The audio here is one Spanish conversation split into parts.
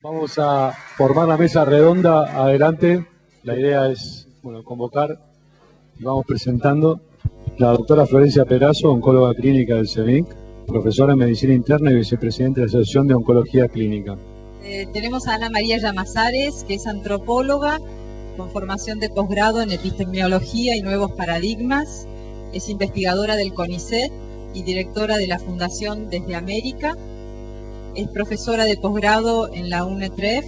Vamos a formar la mesa redonda adelante. La idea es convocar y vamos presentando la doctora Florencia Perazo, oncóloga clínica del CEMIC, profesora en medicina interna y vicepresidente de la Asociación de Oncología Clínica. Tenemos a Ana María Llamazares, que es antropóloga con formación de posgrado en epistemología y nuevos paradigmas. Es investigadora del CONICET y directora de la Fundación Desde América. Es profesora de posgrado en la UNETREF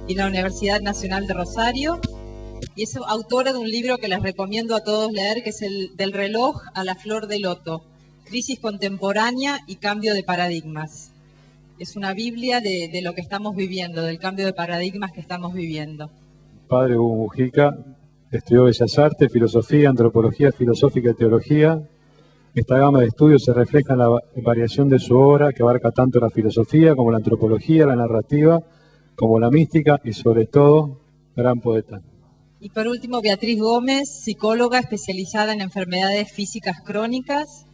y la Universidad Nacional de Rosario. Y es autora de un libro que les recomiendo a todos leer, que es el Del reloj a la flor de loto, crisis contemporánea y cambio de paradigmas. Es una biblia de lo que estamos viviendo, del cambio de paradigmas que estamos viviendo. Padre Hugo Mujica estudió Bellas Artes, Filosofía, Antropología Filosófica y Teología. Esta gama de estudios se refleja en la variación de su obra, que abarca tanto la filosofía como la antropología, la narrativa, como la mística y, sobre todo, gran poeta. Y por último, Beatriz Gómez, psicóloga especializada en enfermedades físicas crónicas.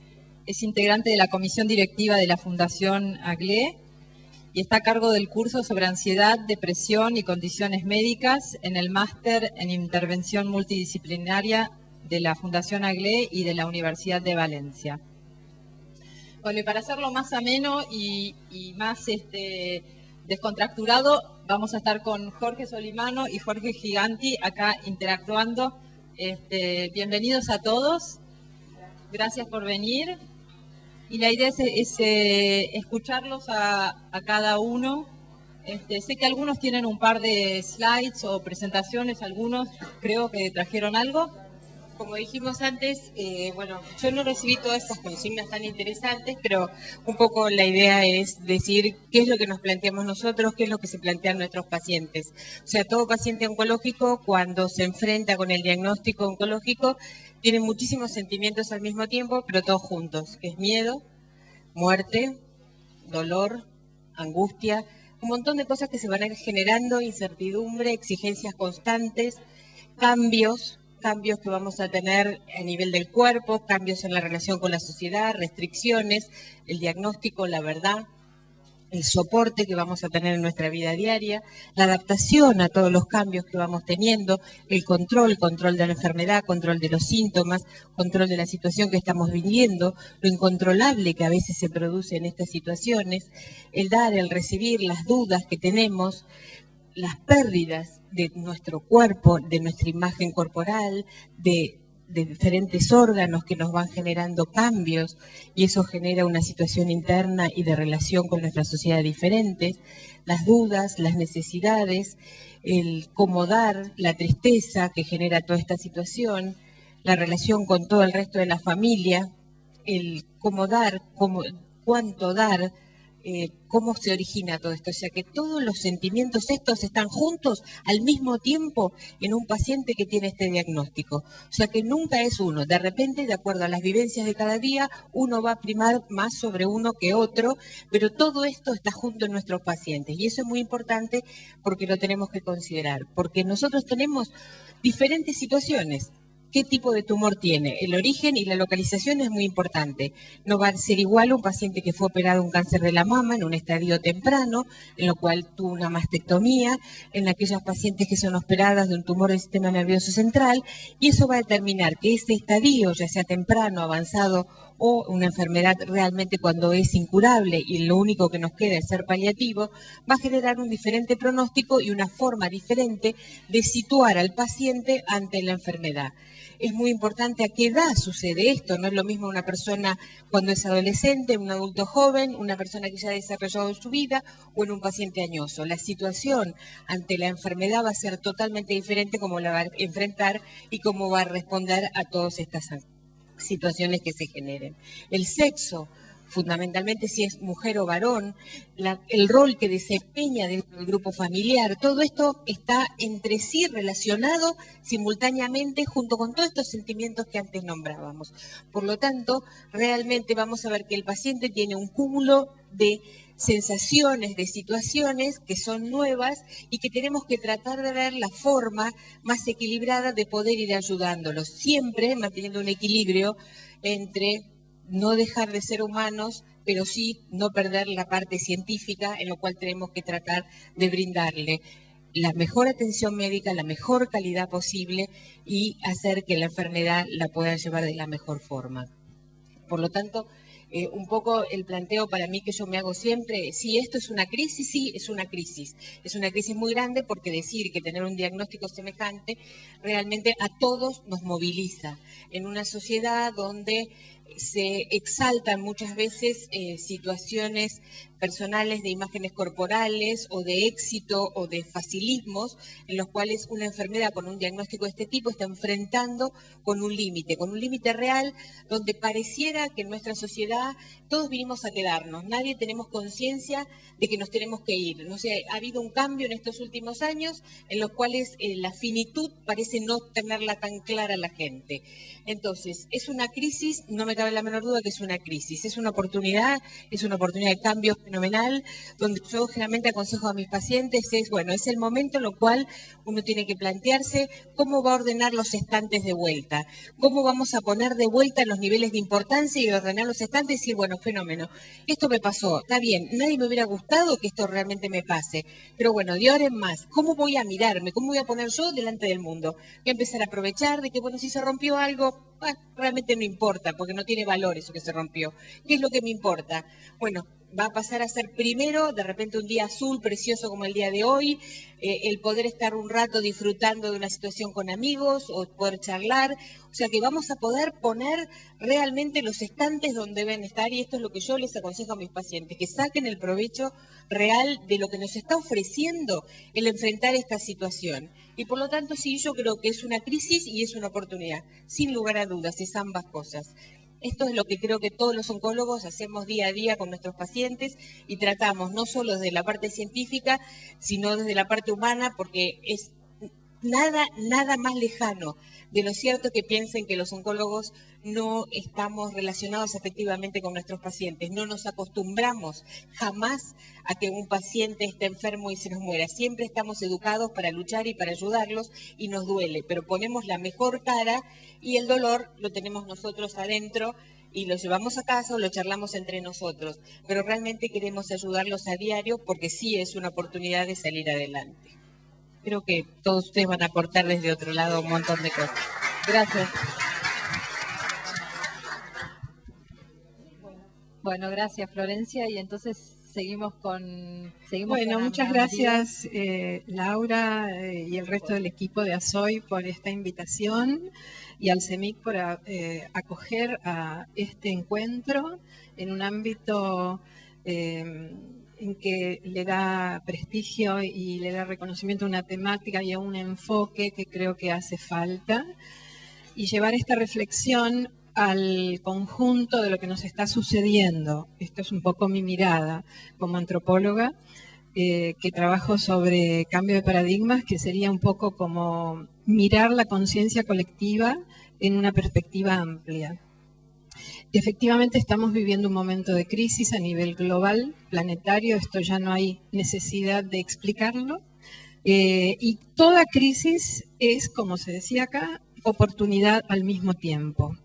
Es integrante de la comisión directiva de la Fundación AGLE y está a cargo del curso sobre ansiedad, depresión y condiciones médicas en el máster en intervención multidisciplinaria de la Fundación AGLE y de la Universidad de Valencia. Bueno, y para hacerlo más ameno y más descontracturado, vamos a estar con Jorge Solimano y Jorge Giganti acá interactuando. Bienvenidos a todos, gracias por venir. Y la idea es escucharlos a cada uno. Sé que algunos tienen un par de slides o presentaciones, algunos creo que trajeron algo. Como dijimos antes, yo no recibí todas esas consignas tan interesantes, pero un poco la idea es decir qué es lo que nos planteamos nosotros, qué es lo que se plantean nuestros pacientes. O sea, todo paciente oncológico, cuando se enfrenta con el diagnóstico oncológico, tiene muchísimos sentimientos al mismo tiempo, pero todos juntos, que es miedo, muerte, dolor, angustia, un montón de cosas que se van a ir generando, incertidumbre, exigencias constantes, cambios que vamos a tener a nivel del cuerpo, cambios en la relación con la sociedad, restricciones, el diagnóstico, la verdad, el soporte que vamos a tener en nuestra vida diaria, la adaptación a todos los cambios que vamos teniendo, el control de la enfermedad, control de los síntomas, control de la situación que estamos viviendo, lo incontrolable que a veces se produce en estas situaciones, el dar, el recibir, las dudas que tenemos, las pérdidas de nuestro cuerpo, de nuestra imagen corporal, de diferentes órganos que nos van generando cambios y eso genera una situación interna y de relación con nuestra sociedad diferentes, las dudas, las necesidades, el cómo dar, la tristeza que genera toda esta situación, la relación con todo el resto de la familia, el cómo dar, cuánto dar, cómo se origina todo esto. O sea que todos los sentimientos estos están juntos al mismo tiempo en un paciente que tiene este diagnóstico. O sea que nunca es uno. De repente, de acuerdo a las vivencias de cada día, uno va a primar más sobre uno que otro, pero todo esto está junto en nuestros pacientes. Y eso es muy importante porque lo tenemos que considerar. Porque nosotros tenemos diferentes situaciones. ¿Qué tipo de tumor tiene? El origen y la localización es muy importante. No va a ser igual un paciente que fue operado un cáncer de la mama en un estadio temprano, en lo cual tuvo una mastectomía, en aquellas pacientes que son operadas de un tumor del sistema nervioso central, y eso va a determinar que ese estadio, ya sea temprano, avanzado o una enfermedad realmente cuando es incurable y lo único que nos queda es ser paliativo, va a generar un diferente pronóstico y una forma diferente de situar al paciente ante la enfermedad. Es muy importante a qué edad sucede esto, no es lo mismo una persona cuando es adolescente, un adulto joven, una persona que ya ha desarrollado su vida o en un paciente añoso. La situación ante la enfermedad va a ser totalmente diferente cómo la va a enfrentar y cómo va a responder a todas estas situaciones que se generen. El sexo, fundamentalmente si es mujer o varón, el rol que desempeña dentro del grupo familiar, todo esto está entre sí relacionado simultáneamente junto con todos estos sentimientos que antes nombrábamos. Por lo tanto, realmente vamos a ver que el paciente tiene un cúmulo de sensaciones, de situaciones que son nuevas y que tenemos que tratar de ver la forma más equilibrada de poder ir ayudándolos, siempre manteniendo un equilibrio entre no dejar de ser humanos, pero sí no perder la parte científica, en lo cual tenemos que tratar de brindarle la mejor atención médica, la mejor calidad posible y hacer que la enfermedad la pueda llevar de la mejor forma. Por lo tanto, un poco el planteo para mí que yo me hago siempre, si esto es una crisis, sí, es una crisis. Es una crisis muy grande porque decir que tener un diagnóstico semejante realmente a todos nos moviliza. En una sociedad donde se exaltan muchas veces situaciones personales de imágenes corporales o de éxito o de facilismos en los cuales una enfermedad con un diagnóstico de este tipo está enfrentando con un límite real donde pareciera que en nuestra sociedad todos vinimos a quedarnos, nadie tenemos conciencia de que nos tenemos que ir. No sé, ha habido un cambio en estos últimos años en los cuales la finitud parece no tenerla tan clara la gente. Entonces, es una crisis, no me cabe la menor duda que es una crisis, es una oportunidad de cambio fenomenal, donde yo generalmente aconsejo a mis pacientes bueno, es el momento en el cual uno tiene que plantearse cómo va a ordenar los estantes de vuelta, cómo vamos a poner de vuelta los niveles de importancia y ordenar los estantes y decir, bueno, fenómeno, esto me pasó, está bien, nadie me hubiera gustado que esto realmente me pase, pero bueno, de ahora en más, ¿cómo voy a mirarme? ¿Cómo voy a poner yo delante del mundo? Voy a empezar a aprovechar de que, bueno, si se rompió algo, realmente no importa, porque no tiene valor eso que se rompió. ¿Qué es lo que me importa? Bueno, va a pasar a ser primero, de repente un día azul, precioso como el día de hoy, el poder estar un rato disfrutando de una situación con amigos o poder charlar. O sea que vamos a poder poner realmente los estantes donde deben estar y esto es lo que yo les aconsejo a mis pacientes, que saquen el provecho real de lo que nos está ofreciendo el enfrentar esta situación. Y por lo tanto, sí, yo creo que es una crisis y es una oportunidad, sin lugar a dudas, es ambas cosas. Esto es lo que creo que todos los oncólogos hacemos día a día con nuestros pacientes y tratamos no solo desde la parte científica, sino desde la parte humana, porque es nada más lejano de lo cierto que piensen que los oncólogos no estamos relacionados afectivamente con nuestros pacientes, no nos acostumbramos jamás a que un paciente esté enfermo y se nos muera, siempre estamos educados para luchar y para ayudarlos y nos duele, pero ponemos la mejor cara y el dolor lo tenemos nosotros adentro y lo llevamos a casa o lo charlamos entre nosotros, pero realmente queremos ayudarlos a diario porque sí es una oportunidad de salir adelante. Creo que todos ustedes van a aportar desde otro lado un montón de cosas. Gracias. Bueno, gracias Florencia y entonces seguimos con... Bueno, muchas gracias Laura y el resto del equipo de ASOY por esta invitación y al CEMIC por acoger a este encuentro en un ámbito en que le da prestigio y le da reconocimiento a una temática y a un enfoque que creo que hace falta, y llevar esta reflexión al conjunto de lo que nos está sucediendo. Esto es un poco mi mirada como antropóloga, que trabajo sobre cambio de paradigmas, que sería un poco como mirar la conciencia colectiva en una perspectiva amplia. Efectivamente estamos viviendo un momento de crisis a nivel global, planetario, esto ya no hay necesidad de explicarlo, y toda crisis es, como se decía acá, oportunidad al mismo tiempo.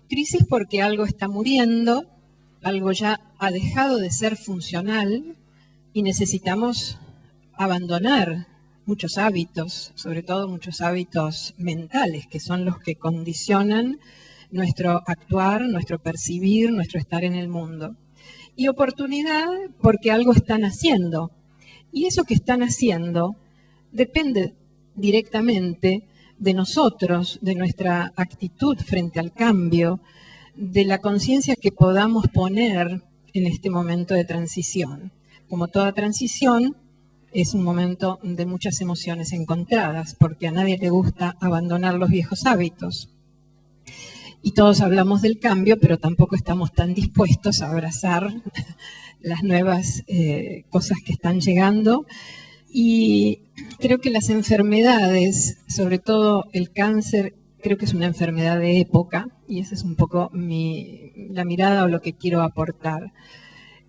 Crisis porque algo está muriendo, algo ya ha dejado de ser funcional y necesitamos abandonar muchos hábitos, sobre todo muchos hábitos mentales, que son los que condicionan nuestro actuar, nuestro percibir, nuestro estar en el mundo. Y oportunidad porque algo están haciendo. Y eso que están haciendo depende directamente de nosotros, de nuestra actitud frente al cambio, de la conciencia que podamos poner en este momento de transición. Como toda transición, es un momento de muchas emociones encontradas, porque a nadie le gusta abandonar los viejos hábitos. Y todos hablamos del cambio, pero tampoco estamos tan dispuestos a abrazar las nuevas cosas que están llegando. Y creo que las enfermedades, sobre todo el cáncer, creo que es una enfermedad de época, y esa es un poco la mirada o lo que quiero aportar.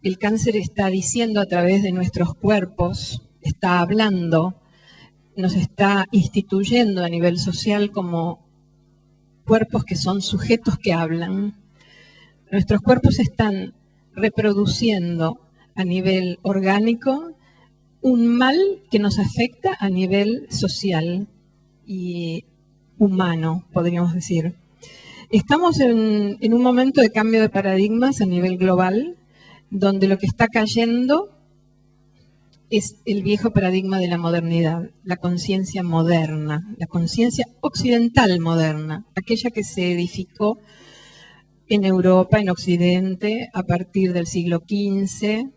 El cáncer está diciendo a través de nuestros cuerpos, está hablando, nos está instituyendo a nivel social como cuerpos que son sujetos que hablan, Nuestros cuerpos están reproduciendo a nivel orgánico un mal que nos afecta a nivel social y humano, podríamos decir. Estamos en un momento de cambio de paradigmas a nivel global, donde lo que está cayendo es el viejo paradigma de la modernidad, la conciencia moderna, la conciencia occidental moderna, aquella que se edificó en Europa, en Occidente, a partir del siglo XV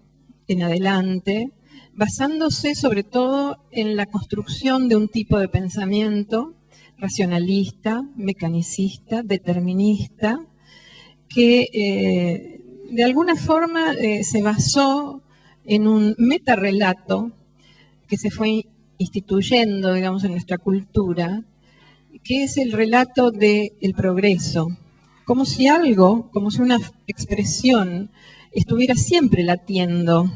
en adelante, basándose sobre todo en la construcción de un tipo de pensamiento racionalista, mecanicista, determinista, que de alguna forma se basó en un metarrelato que se fue instituyendo, digamos, en nuestra cultura, que es el relato del progreso, como si algo, como si una expresión estuviera siempre latiendo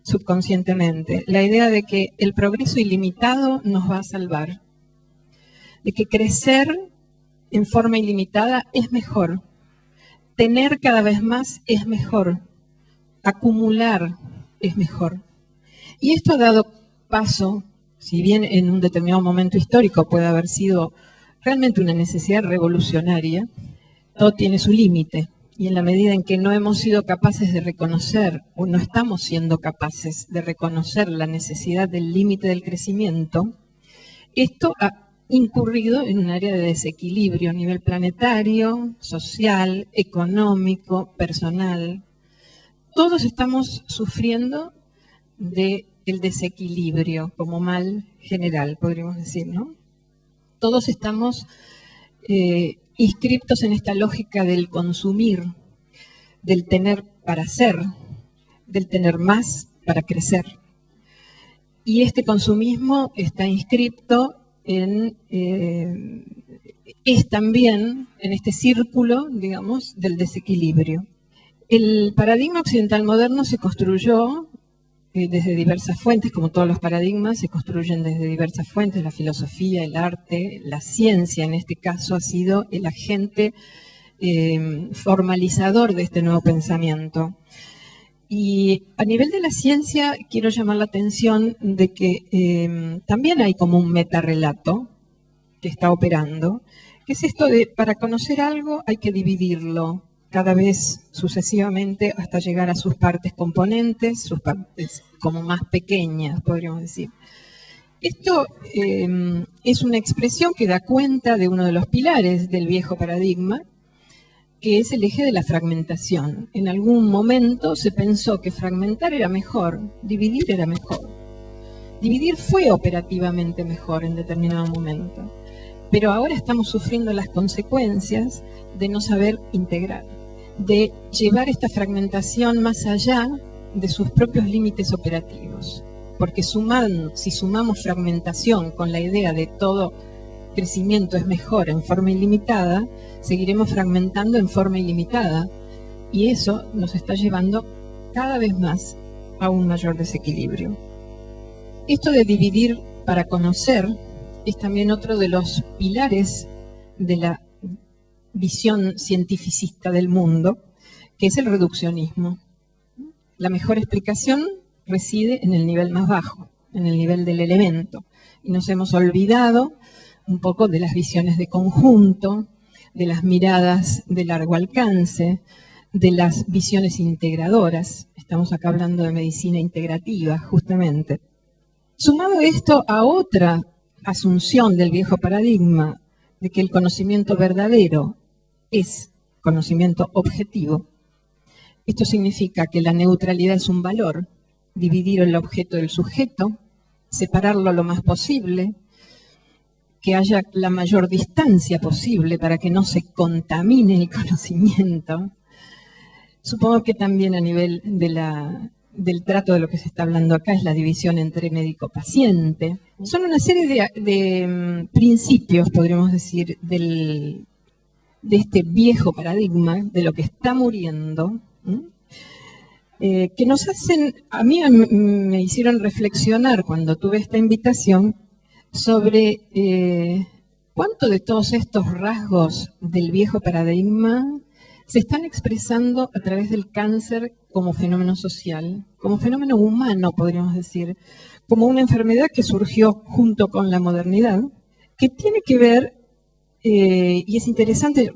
subconscientemente, la idea de que el progreso ilimitado nos va a salvar, de que crecer en forma ilimitada es mejor, tener cada vez más es mejor, acumular es mejor. Y esto ha dado paso, si bien en un determinado momento histórico puede haber sido realmente una necesidad revolucionaria, todo tiene su límite. Y en la medida en que no hemos sido capaces de reconocer, o no estamos siendo capaces de reconocer la necesidad del límite del crecimiento, esto ha incurrido en un área de desequilibrio a nivel planetario, social, económico, personal. Todos estamos sufriendo del desequilibrio como mal general, podríamos decir, ¿no? Todos estamos inscriptos en esta lógica del consumir, del tener para ser, del tener más para crecer. Y este consumismo está inscripto es también en este círculo, digamos, del desequilibrio. El paradigma occidental moderno se construyó desde diversas fuentes, como todos los paradigmas, se construyen desde diversas fuentes, la filosofía, el arte, la ciencia en este caso ha sido el agente formalizador de este nuevo pensamiento. Y a nivel de la ciencia quiero llamar la atención de que también hay como un metarrelato que está operando, que es esto de para conocer algo hay que dividirlo cada vez sucesivamente hasta llegar a sus partes componentes, sus partes como más pequeñas, podríamos decir. Esto es una expresión que da cuenta de uno de los pilares del viejo paradigma, que es el eje de la fragmentación. En algún momento se pensó que fragmentar era mejor, dividir era mejor. Dividir fue operativamente mejor en determinado momento, pero ahora estamos sufriendo las consecuencias de no saber integrar, de llevar esta fragmentación más allá de sus propios límites operativos. Porque si sumamos fragmentación con la idea de todo crecimiento es mejor en forma ilimitada, seguiremos fragmentando en forma ilimitada y eso nos está llevando cada vez más a un mayor desequilibrio. Esto de dividir para conocer es también otro de los pilares de la visión cientificista del mundo, que es el reduccionismo. La mejor explicación reside en el nivel más bajo, en el nivel del elemento, y nos hemos olvidado un poco de las visiones de conjunto, de las miradas de largo alcance, de las visiones integradoras. Estamos acá hablando de medicina integrativa, justamente. Sumado esto a otra asunción del viejo paradigma de que el conocimiento verdadero es conocimiento objetivo, esto significa que la neutralidad es un valor, dividir el objeto del sujeto, separarlo lo más posible, que haya la mayor distancia posible para que no se contamine el conocimiento. Supongo que también a nivel del trato de lo que se está hablando acá es la división entre médico-paciente. Son una serie de principios, podríamos decir, de este viejo paradigma, de lo que está muriendo, que nos hacen, a mí me hicieron reflexionar cuando tuve esta invitación sobre cuánto de todos estos rasgos del viejo paradigma se están expresando a través del cáncer como fenómeno social, como fenómeno humano, podríamos decir, como una enfermedad que surgió junto con la modernidad, que tiene que ver, y es interesante,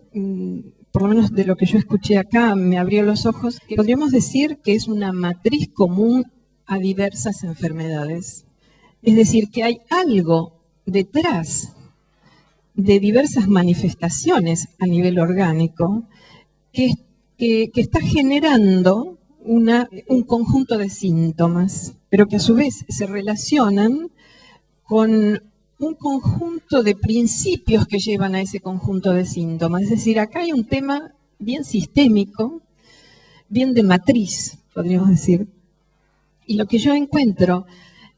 por lo menos de lo que yo escuché acá, me abrió los ojos, que podríamos decir que es una matriz común a diversas enfermedades. Es decir, que hay algo detrás de diversas manifestaciones a nivel orgánico que está generando un conjunto de síntomas, pero que a su vez se relacionan con un conjunto de principios que llevan a ese conjunto de síntomas. Es decir, acá hay un tema bien sistémico, bien de matriz, podríamos decir. Y lo que yo encuentro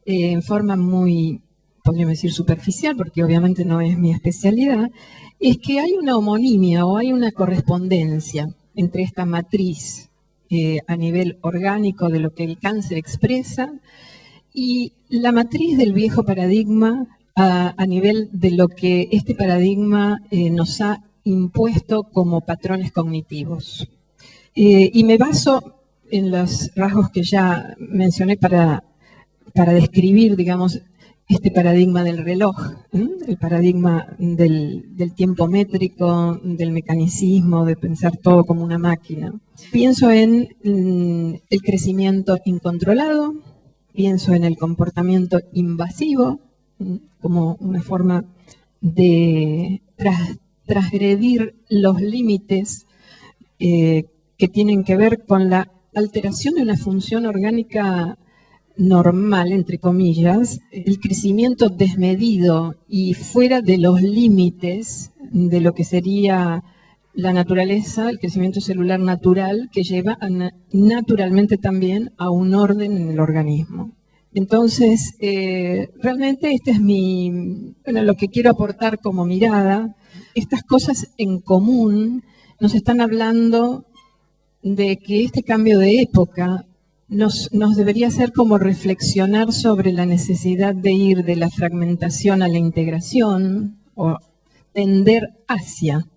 en forma muy, podríamos decir, superficial, porque obviamente no es mi especialidad, es que hay una homonimia o hay una correspondencia entre esta matriz a nivel orgánico de lo que el cáncer expresa y la matriz del viejo paradigma a nivel de lo que este paradigma nos ha impuesto como patrones cognitivos. Y me baso en los rasgos que ya mencioné para describir, digamos, este paradigma del reloj, el paradigma del tiempo métrico, del mecanicismo, de pensar todo como una máquina. Pienso en el crecimiento incontrolado, pienso en el comportamiento invasivo, como una forma de transgredir los límites que tienen que ver con la alteración de una función orgánica normal, entre comillas, el crecimiento desmedido y fuera de los límites de lo que sería la naturaleza, el crecimiento celular natural, que lleva naturalmente también a un orden en el organismo. Entonces, realmente este es lo que quiero aportar como mirada. Estas cosas en común nos están hablando de que este cambio de época nos debería hacer como reflexionar sobre la necesidad de ir de la fragmentación a la integración o tender hacia,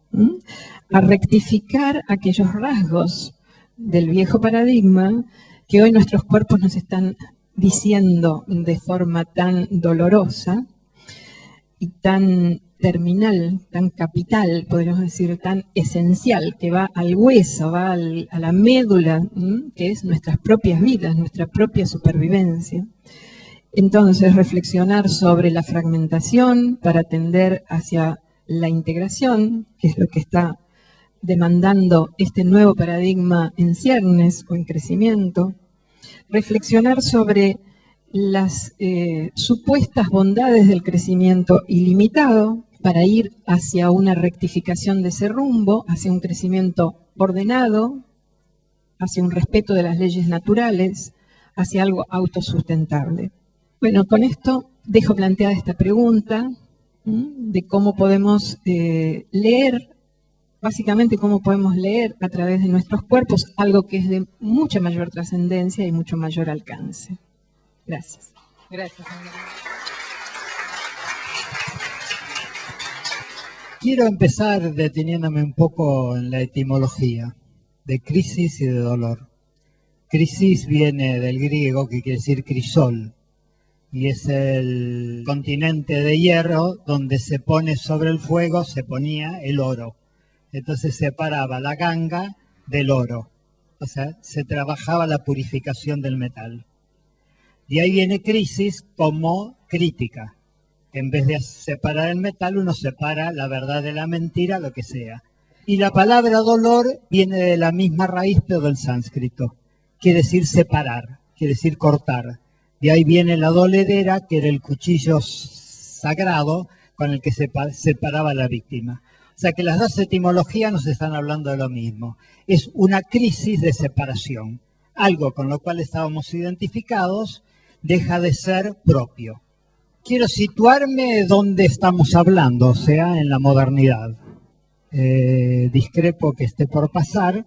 a rectificar aquellos rasgos del viejo paradigma que hoy nuestros cuerpos nos están diciendo de forma tan dolorosa y tan terminal, tan capital, podríamos decir, tan esencial, que va al hueso, va a la médula, que es nuestras propias vidas, nuestra propia supervivencia. Entonces, reflexionar sobre la fragmentación para tender hacia la integración, que es lo que está demandando este nuevo paradigma en ciernes o en crecimiento. Reflexionar sobre las supuestas bondades del crecimiento ilimitado para ir hacia una rectificación de ese rumbo, hacia un crecimiento ordenado, hacia un respeto de las leyes naturales, hacia algo autosustentable. Bueno, con esto dejo planteada esta pregunta de cómo podemos leer, básicamente cómo podemos leer a través de nuestros cuerpos algo que es de mucha mayor trascendencia y mucho mayor alcance. Gracias. Gracias, Andrea. Quiero empezar deteniéndome un poco en la etimología de crisis y de dolor. Crisis viene del griego, que quiere decir crisol, y es el continente de hierro donde se pone sobre el fuego, se ponía el oro. Entonces se separaba la ganga del oro, o sea, se trabajaba la purificación del metal. Y ahí viene crisis como crítica. En vez de separar el metal, uno separa la verdad de la mentira, lo que sea. Y la palabra dolor viene de la misma raíz, pero del sánscrito. Quiere decir separar, quiere decir cortar. De ahí viene la doledera, que era el cuchillo sagrado con el que se separaba a la víctima. O sea que las dos etimologías nos están hablando de lo mismo. Es una crisis de separación. Algo con lo cual estábamos identificados deja de ser propio. Quiero situarme donde estamos hablando, o sea, en la modernidad. Discrepo que esté por pasar,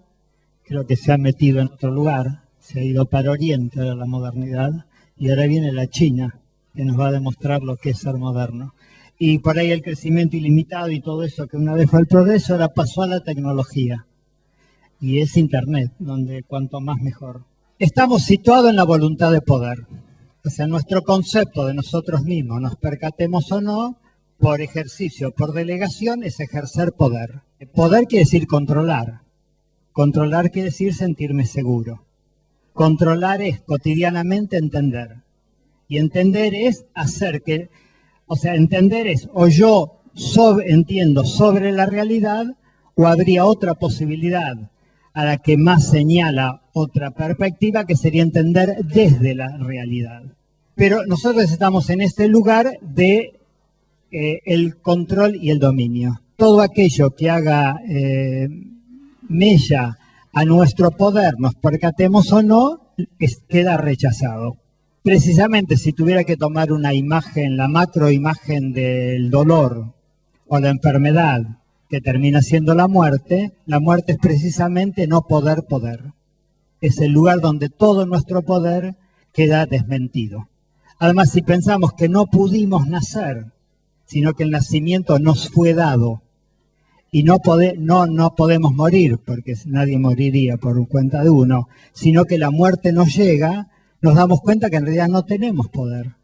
creo que se ha metido en otro lugar, se ha ido para Oriente de la modernidad, y ahora viene la China, que nos va a demostrar lo que es ser moderno. Y por ahí el crecimiento ilimitado y todo eso que una vez fue el progreso, ahora pasó a la tecnología. y es Internet, donde cuanto más mejor. Estamos situados en la voluntad de poder. O sea, nuestro concepto de nosotros mismos, nos percatemos o no, por ejercicio, por delegación, es ejercer poder. Poder quiere decir controlar. Controlar quiere decir sentirme seguro. Controlar es cotidianamente entender. Y entender es hacer que, o sea, entender es o yo entiendo sobre la realidad o habría otra posibilidad a la que más señala otra perspectiva que sería entender desde la realidad. Pero nosotros estamos en este lugar de el control y el dominio. Todo aquello que haga mella a nuestro poder, nos percatemos o no, queda rechazado. Precisamente si tuviera que tomar una imagen, la macroimagen del dolor o la enfermedad, que termina siendo la muerte es precisamente no poder. Es el lugar donde todo nuestro poder queda desmentido. Además, si pensamos que no pudimos nacer, sino que el nacimiento nos fue dado, y no podemos morir, porque nadie moriría por cuenta de uno, sino que la muerte nos llega, nos damos cuenta que en realidad no tenemos poder.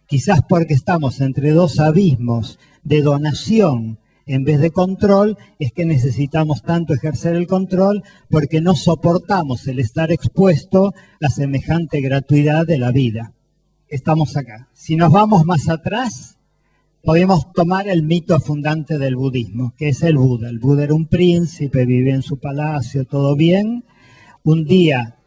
Quizás porque estamos entre dos abismos de donación en vez de control, es que necesitamos tanto ejercer el control porque no soportamos el estar expuesto a semejante gratuidad de la vida. Estamos acá. Si nos vamos más atrás, podemos tomar el mito fundante del budismo, que es el Buda. El Buda era un príncipe, vivía en su palacio, todo bien. Un día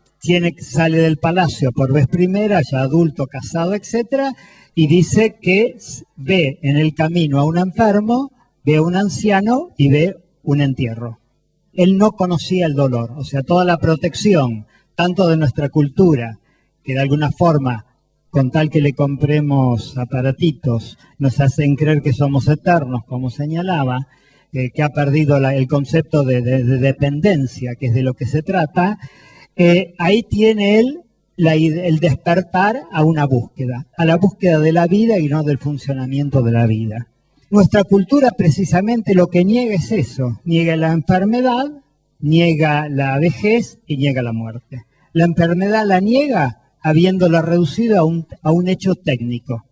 sale del palacio por vez primera, ya adulto, casado, etc., y dice que ve en el camino a un enfermo, ve a un anciano y ve un entierro. Él no conocía el dolor, o sea, toda la protección, tanto de nuestra cultura, que de alguna forma, con tal que le compremos aparatitos, nos hacen creer que somos eternos, como señalaba, que ha perdido el concepto de dependencia, que es de lo que se trata, ahí tiene él el despertar a una búsqueda, a la búsqueda de la vida y no del funcionamiento de la vida. Nuestra cultura precisamente lo que niega es eso, niega la enfermedad, niega la vejez y niega la muerte. La enfermedad la niega habiéndola reducido a un hecho técnico.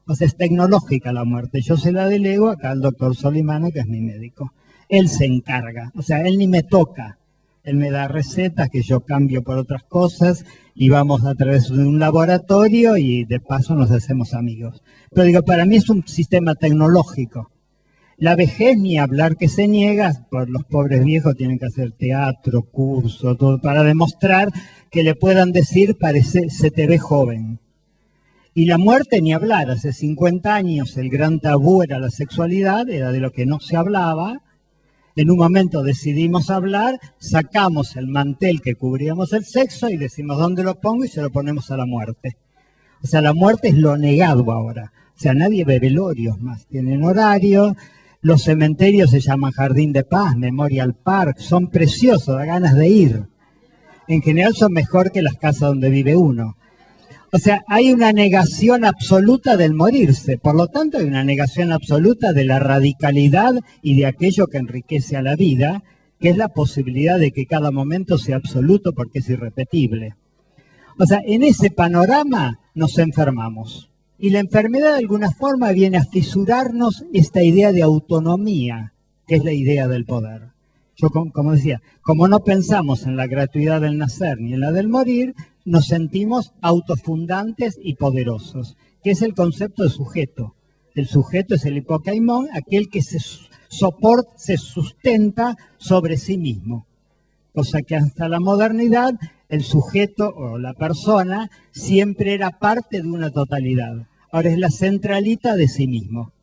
O sea, es tecnológica la muerte. Yo se la delego acá al doctor Solimano, que es mi médico. Él se encarga, o sea, él ni me toca. Él me da recetas que yo cambio por otras cosas y vamos a través de un laboratorio y de paso nos hacemos amigos. Pero digo, para mí es un sistema tecnológico. La vejez, ni hablar que se niega, por los pobres viejos tienen que hacer teatro, curso, todo, para demostrar que le puedan decir, parece, se te ve joven. Y la muerte, ni hablar, hace 50 años el gran tabú era la sexualidad, era de lo que no se hablaba. En un momento decidimos hablar, sacamos el mantel que cubríamos el sexo y decimos dónde lo pongo y se lo ponemos a la muerte. O sea, la muerte es lo negado ahora. O sea, nadie ve velorios más, tienen horario. Los cementerios se llaman Jardín de Paz, Memorial Park, son preciosos, da ganas de ir. En general son mejor que las casas donde vive uno. O sea, hay una negación absoluta del morirse, por lo tanto hay una negación absoluta de la radicalidad y de aquello que enriquece a la vida, que es la posibilidad de que cada momento sea absoluto porque es irrepetible. O sea, en ese panorama nos enfermamos. Y la enfermedad de alguna forma viene a fisurarnos esta idea de autonomía, que es la idea del poder. Yo, como decía, como no pensamos en la gratuidad del nacer ni en la del morir, nos sentimos autofundantes y poderosos, que es el concepto de sujeto. El sujeto es el hipocaimón, aquel que se sustenta sobre sí mismo. Cosa que hasta la modernidad el sujeto o la persona siempre era parte de una totalidad. Ahora es la centralita de sí mismo.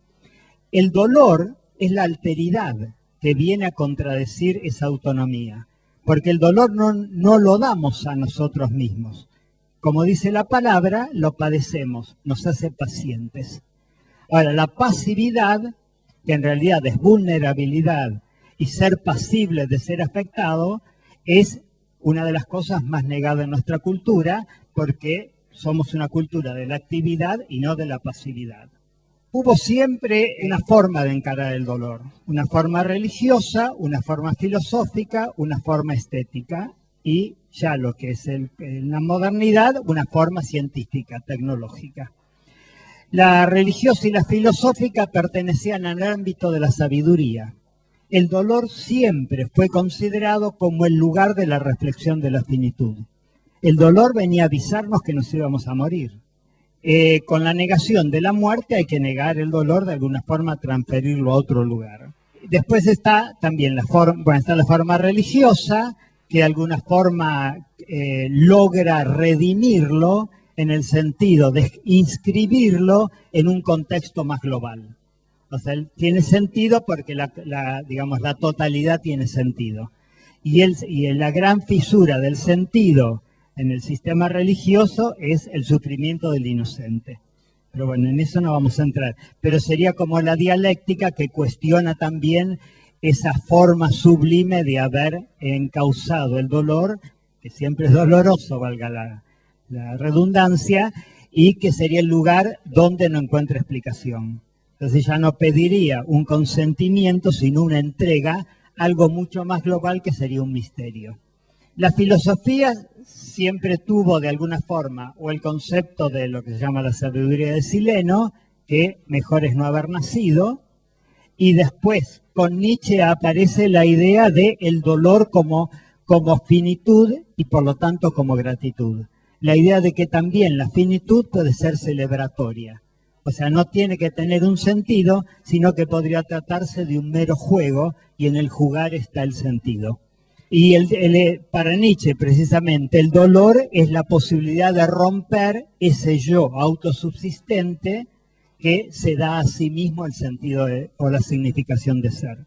El dolor es la alteridad que viene a contradecir esa autonomía. Porque el dolor no lo damos a nosotros mismos. Como dice la palabra, lo padecemos, nos hace pacientes. Ahora, la pasividad, que en realidad es vulnerabilidad y ser pasible de ser afectado, es una de las cosas más negadas en nuestra cultura, porque somos una cultura de la actividad y no de la pasividad. Hubo siempre una forma de encarar el dolor, una forma religiosa, una forma filosófica, una forma estética y ya lo que es en la modernidad, una forma científica, tecnológica. La religiosa y la filosófica pertenecían al ámbito de la sabiduría. El dolor siempre fue considerado como el lugar de la reflexión de la finitud. El dolor venía a avisarnos que nos íbamos a morir. Con la negación de la muerte hay que negar el dolor, de alguna forma transferirlo a otro lugar. Después está también la forma religiosa, que de alguna forma logra redimirlo en el sentido de inscribirlo en un contexto más global. O sea, tiene sentido porque digamos, la totalidad tiene sentido. Y la gran fisura del sentido en el sistema religioso es el sufrimiento del inocente. Pero bueno, en eso no vamos a entrar. Pero sería como la dialéctica que cuestiona también esa forma sublime de haber encauzado el dolor, que siempre es doloroso, valga la redundancia, y que sería el lugar donde no encuentra explicación. Entonces ya no pediría un consentimiento, sino una entrega, algo mucho más global que sería un misterio. La filosofía siempre tuvo de alguna forma o el concepto de lo que se llama la sabiduría de Sileno, que mejor es no haber nacido, y después con Nietzsche aparece la idea de el dolor como finitud y por lo tanto como gratitud. La idea de que también la finitud puede ser celebratoria. O sea, no tiene que tener un sentido, sino que podría tratarse de un mero juego y en el jugar está el sentido. Y para Nietzsche, precisamente, el dolor es la posibilidad de romper ese yo autosubsistente que se da a sí mismo el sentido o la significación de ser.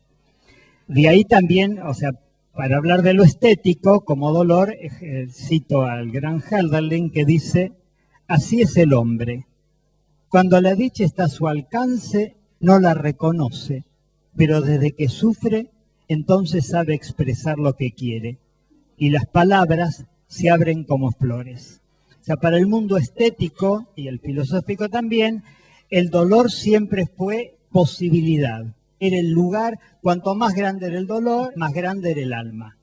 De ahí también, o sea, para hablar de lo estético como dolor, cito al gran Hölderlin que dice, así es el hombre. Cuando la dicha está a su alcance, no la reconoce, pero desde que sufre, entonces sabe expresar lo que quiere. Y las palabras se abren como flores. O sea, para el mundo estético y el filosófico también, el dolor siempre fue posibilidad. Era el lugar, cuanto más grande era el dolor, más grande era el alma.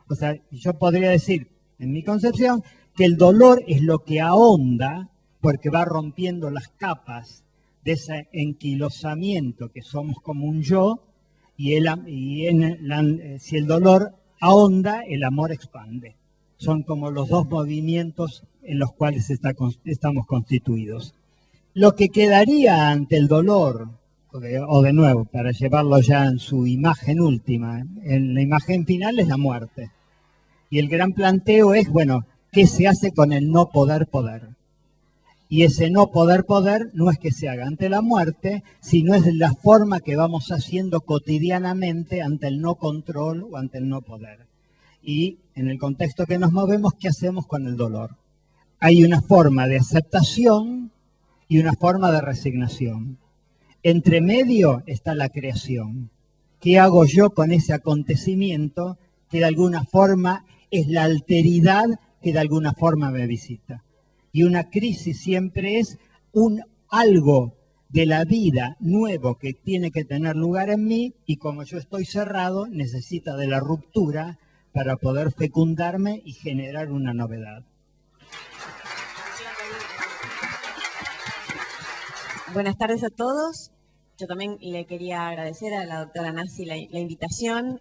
O sea, yo podría decir, en mi concepción, que el dolor es lo que ahonda, porque va rompiendo las capas de ese enquilosamiento que somos como un yo, y si el dolor ahonda, el amor expande. Son como los dos movimientos en los cuales estamos constituidos. Lo que quedaría ante el dolor, o de nuevo, para llevarlo ya en su imagen última, en la imagen final es la muerte. Y el gran planteo es, bueno, ¿qué se hace con el no poder poder? Y ese no poder poder no es que se haga ante la muerte, sino es la forma que vamos haciendo cotidianamente ante el no control o ante el no poder. Y en el contexto que nos movemos, ¿qué hacemos con el dolor? Hay una forma de aceptación y una forma de resignación. Entre medio está la creación. ¿Qué hago yo con ese acontecimiento que de alguna forma es la alteridad que de alguna forma me visita? Y una crisis siempre es algo de la vida nuevo que tiene que tener lugar en mí y como yo estoy cerrado, necesita de la ruptura para poder fecundarme y generar una novedad. Buenas tardes a todos. Yo también le quería agradecer a la doctora Nasi la invitación.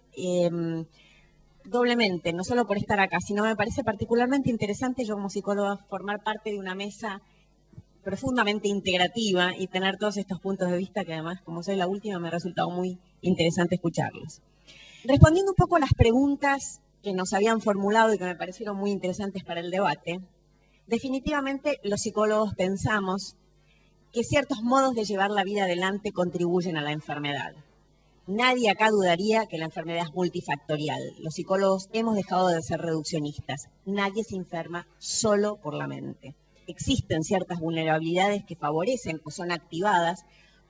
Doblemente, no solo por estar acá, sino me parece particularmente interesante yo como psicóloga formar parte de una mesa profundamente integrativa y tener todos estos puntos de vista que además, como soy la última, me ha resultado muy interesante escucharlos. Respondiendo un poco a las preguntas que nos habían formulado y que me parecieron muy interesantes para el debate, definitivamente los psicólogos pensamos que ciertos modos de llevar la vida adelante contribuyen a la enfermedad. Nadie acá dudaría que la enfermedad es multifactorial. Los psicólogos hemos dejado de ser reduccionistas. Nadie se enferma solo por la mente. Existen ciertas vulnerabilidades que favorecen o son activadas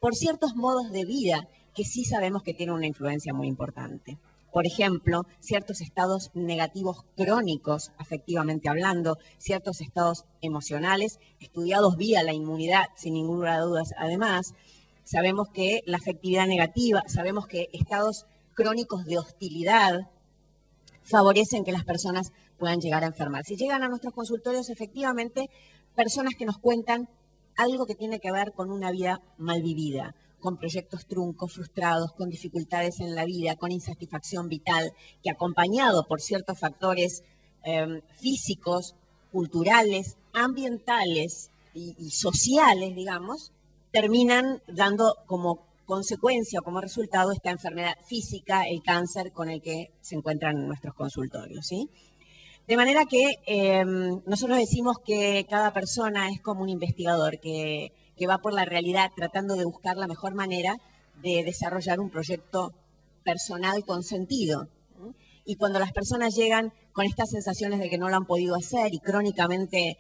por ciertos modos de vida que sí sabemos que tienen una influencia muy importante. Por ejemplo, ciertos estados negativos crónicos, afectivamente hablando, ciertos estados emocionales, estudiados vía la inmunidad, sin ninguna duda. Además, sabemos que la afectividad negativa, sabemos que estados crónicos de hostilidad favorecen que las personas puedan llegar a enfermar. Si llegan a nuestros consultorios, efectivamente, personas que nos cuentan algo que tiene que ver con una vida mal vivida, con proyectos truncos, frustrados, con dificultades en la vida, con insatisfacción vital, que acompañado por ciertos factores físicos, culturales, ambientales y sociales, digamos, terminan dando como consecuencia o como resultado esta enfermedad física, el cáncer con el que se encuentran en nuestros consultorios, ¿sí? De manera que nosotros decimos que cada persona es como un investigador que va por la realidad tratando de buscar la mejor manera de desarrollar un proyecto personal con sentido. Y cuando las personas llegan con estas sensaciones de que no lo han podido hacer y crónicamente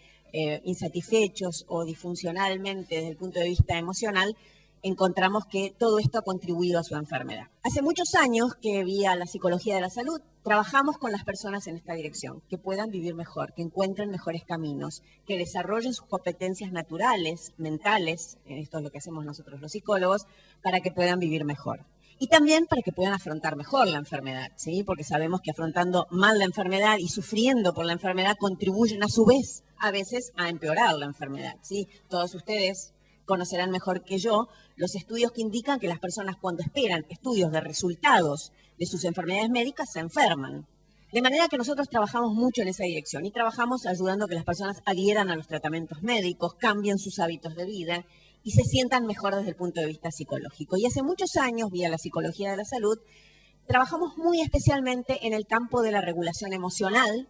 insatisfechos o disfuncionalmente desde el punto de vista emocional, encontramos que todo esto ha contribuido a su enfermedad. Hace muchos años que vía la psicología de la salud trabajamos con las personas en esta dirección, que puedan vivir mejor, que encuentren mejores caminos, que desarrollen sus competencias naturales, mentales, esto es lo que hacemos nosotros los psicólogos, para que puedan vivir mejor. Y también para que puedan afrontar mejor la enfermedad, ¿sí? Porque sabemos que afrontando mal la enfermedad y sufriendo por la enfermedad contribuyen a su vez, a veces, a empeorar la enfermedad, ¿sí? Todos ustedes conocerán mejor que yo los estudios que indican que las personas cuando esperan estudios de resultados de sus enfermedades médicas se enferman. De manera que nosotros trabajamos mucho en esa dirección y trabajamos ayudando a que las personas adhieran a los tratamientos médicos, cambien sus hábitos de vida y se sientan mejor desde el punto de vista psicológico. Y hace muchos años, vía la psicología de la salud, trabajamos muy especialmente en el campo de la regulación emocional,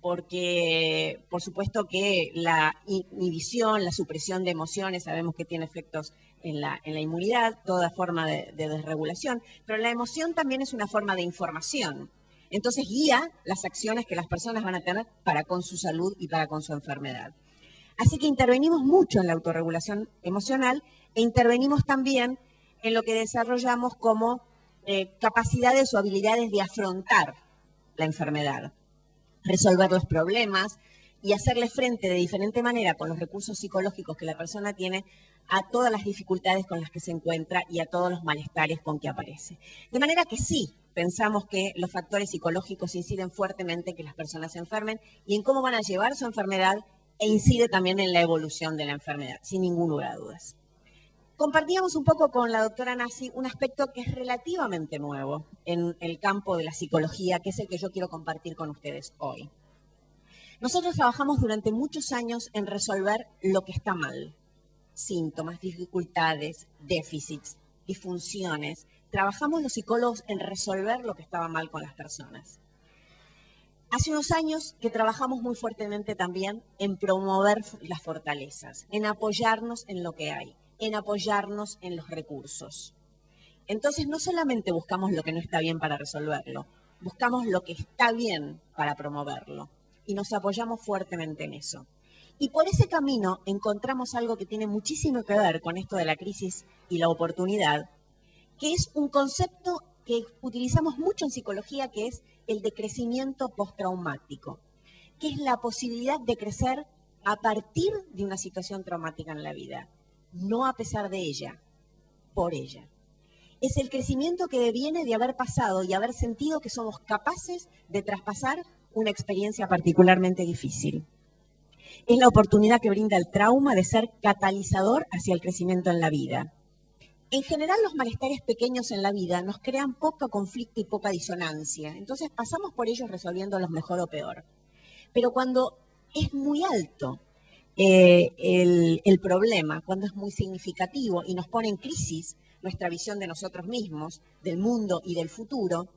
porque por supuesto que la inhibición, la supresión de emociones, sabemos que tiene efectos en la inmunidad, toda forma de desregulación, pero la emoción también es una forma de información. Entonces guía las acciones que las personas van a tener para con su salud y para con su enfermedad. Así que intervenimos mucho en la autorregulación emocional e intervenimos también en lo que desarrollamos como capacidades o habilidades de afrontar la enfermedad, resolver los problemas y hacerle frente de diferente manera con los recursos psicológicos que la persona tiene a todas las dificultades con las que se encuentra y a todos los malestares con que aparece. De manera que sí, pensamos que los factores psicológicos inciden fuertemente en que las personas se enfermen y en cómo van a llevar su enfermedad e incide también en la evolución de la enfermedad, sin ningún lugar a dudas. Compartíamos un poco con la doctora Nasi un aspecto que es relativamente nuevo en el campo de la psicología, que es el que yo quiero compartir con ustedes hoy. Nosotros trabajamos durante muchos años en resolver lo que está mal. Síntomas, dificultades, déficits, disfunciones. Trabajamos los psicólogos en resolver lo que estaba mal con las personas. Hace unos años que trabajamos muy fuertemente también en promover las fortalezas, en apoyarnos en lo que hay, en apoyarnos en los recursos. Entonces no solamente buscamos lo que no está bien para resolverlo, buscamos lo que está bien para promoverlo y nos apoyamos fuertemente en eso. Y por ese camino encontramos algo que tiene muchísimo que ver con esto de la crisis y la oportunidad, que es un concepto que utilizamos mucho en psicología, que es el de crecimiento postraumático, que es la posibilidad de crecer a partir de una situación traumática en la vida, no a pesar de ella, por ella. Es el crecimiento que deviene de haber pasado y haber sentido que somos capaces de traspasar una experiencia particularmente difícil. Es la oportunidad que brinda el trauma de ser catalizador hacia el crecimiento en la vida. En general, los malestares pequeños en la vida nos crean poco conflicto y poca disonancia. Entonces pasamos por ellos resolviéndolos mejor o peor. Pero cuando es muy alto el problema, cuando es muy significativo y nos pone en crisis nuestra visión de nosotros mismos, del mundo y del futuro,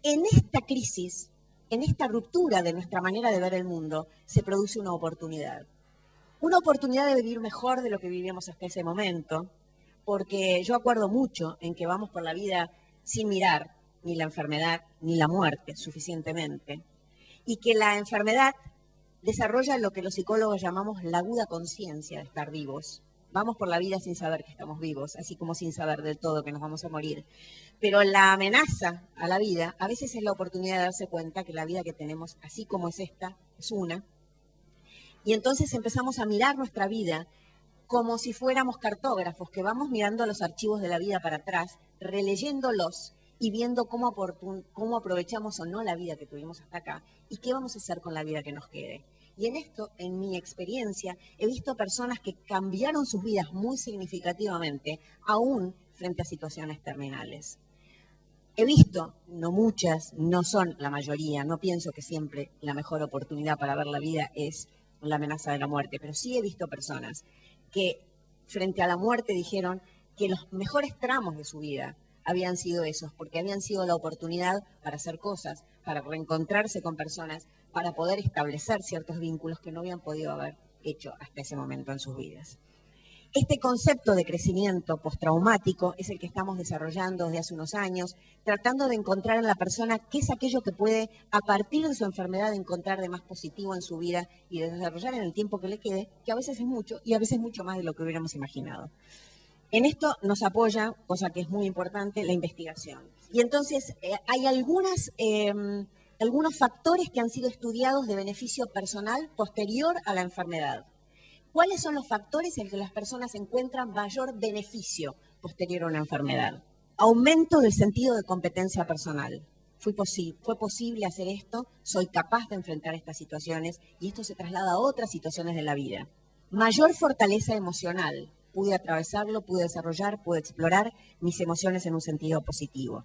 en esta crisis, en esta ruptura de nuestra manera de ver el mundo, se produce una oportunidad. Una oportunidad de vivir mejor de lo que vivíamos hasta ese momento, porque yo acuerdo mucho en que vamos por la vida sin mirar ni la enfermedad ni la muerte suficientemente, y que la enfermedad desarrolla lo que los psicólogos llamamos la aguda conciencia de estar vivos, Vamos por la vida sin saber que estamos vivos, así como sin saber del todo que nos vamos a morir. Pero la amenaza a la vida a veces es la oportunidad de darse cuenta que la vida que tenemos, así como es esta, es una. Y entonces empezamos a mirar nuestra vida como si fuéramos cartógrafos, que vamos mirando los archivos de la vida para atrás, releyéndolos y viendo cómo aprovechamos o no la vida que tuvimos hasta acá y qué vamos a hacer con la vida que nos quede. Y en esto, en mi experiencia, he visto personas que cambiaron sus vidas muy significativamente, aún frente a situaciones terminales. He visto, no muchas, no son la mayoría, no pienso que siempre la mejor oportunidad para ver la vida es la amenaza de la muerte, pero sí he visto personas que frente a la muerte dijeron que los mejores tramos de su vida habían sido esos, porque habían sido la oportunidad para hacer cosas, para reencontrarse con personas, para poder establecer ciertos vínculos que no habían podido haber hecho hasta ese momento en sus vidas. Este concepto de crecimiento postraumático es el que estamos desarrollando desde hace unos años, tratando de encontrar en la persona qué es aquello que puede, a partir de su enfermedad, encontrar de más positivo en su vida y de desarrollar en el tiempo que le quede, que a veces es mucho y a veces mucho más de lo que hubiéramos imaginado. En esto nos apoya, cosa que es muy importante, la investigación. Y entonces hay algunos factores que han sido estudiados de beneficio personal posterior a la enfermedad. ¿Cuáles son los factores en que las personas encuentran mayor beneficio posterior a una enfermedad? Aumento del sentido de competencia personal. Fue posible hacer esto, soy capaz de enfrentar estas situaciones y esto se traslada a otras situaciones de la vida. Mayor fortaleza emocional. Pude atravesarlo, pude desarrollar, pude explorar mis emociones en un sentido positivo.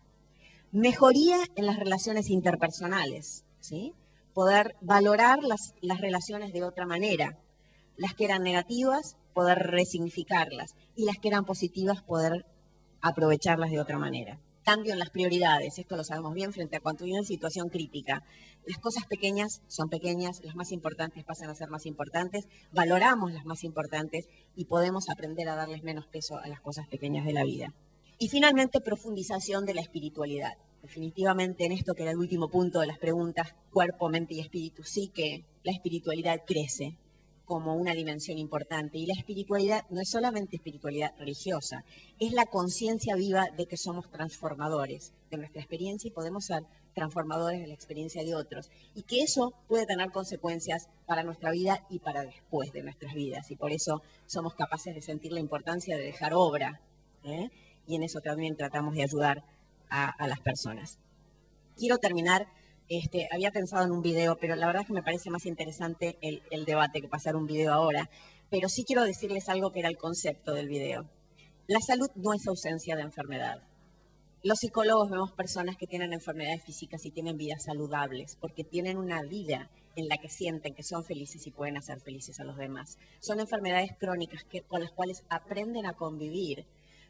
Mejoría en las relaciones interpersonales, ¿sí? Poder valorar las relaciones de otra manera. Las que eran negativas, poder resignificarlas. Y las que eran positivas, poder aprovecharlas de otra manera. Cambio en las prioridades, esto lo sabemos bien, frente a cuando hay una situación crítica. Las cosas pequeñas son pequeñas, las más importantes pasan a ser más importantes, valoramos las más importantes y podemos aprender a darles menos peso a las cosas pequeñas de la vida. Y finalmente, profundización de la espiritualidad. Definitivamente en esto que era el último punto de las preguntas, cuerpo, mente y espíritu, sí que la espiritualidad crece como una dimensión importante. Y la espiritualidad no es solamente espiritualidad religiosa, es la conciencia viva de que somos transformadores de nuestra experiencia y podemos ser transformadores de la experiencia de otros. Y que eso puede tener consecuencias para nuestra vida y para después de nuestras vidas. Y por eso somos capaces de sentir la importancia de dejar obra, ¿eh? Y en eso también tratamos de ayudar a las personas. Quiero terminar. Había pensado en un video, pero la verdad es que me parece más interesante el debate que pasar un video ahora. Pero sí quiero decirles algo que era el concepto del video. La salud no es ausencia de enfermedad. Los psicólogos vemos personas que tienen enfermedades físicas y tienen vidas saludables, porque tienen una vida en la que sienten que son felices y pueden hacer felices a los demás. Son enfermedades crónicas con las cuales aprenden a convivir,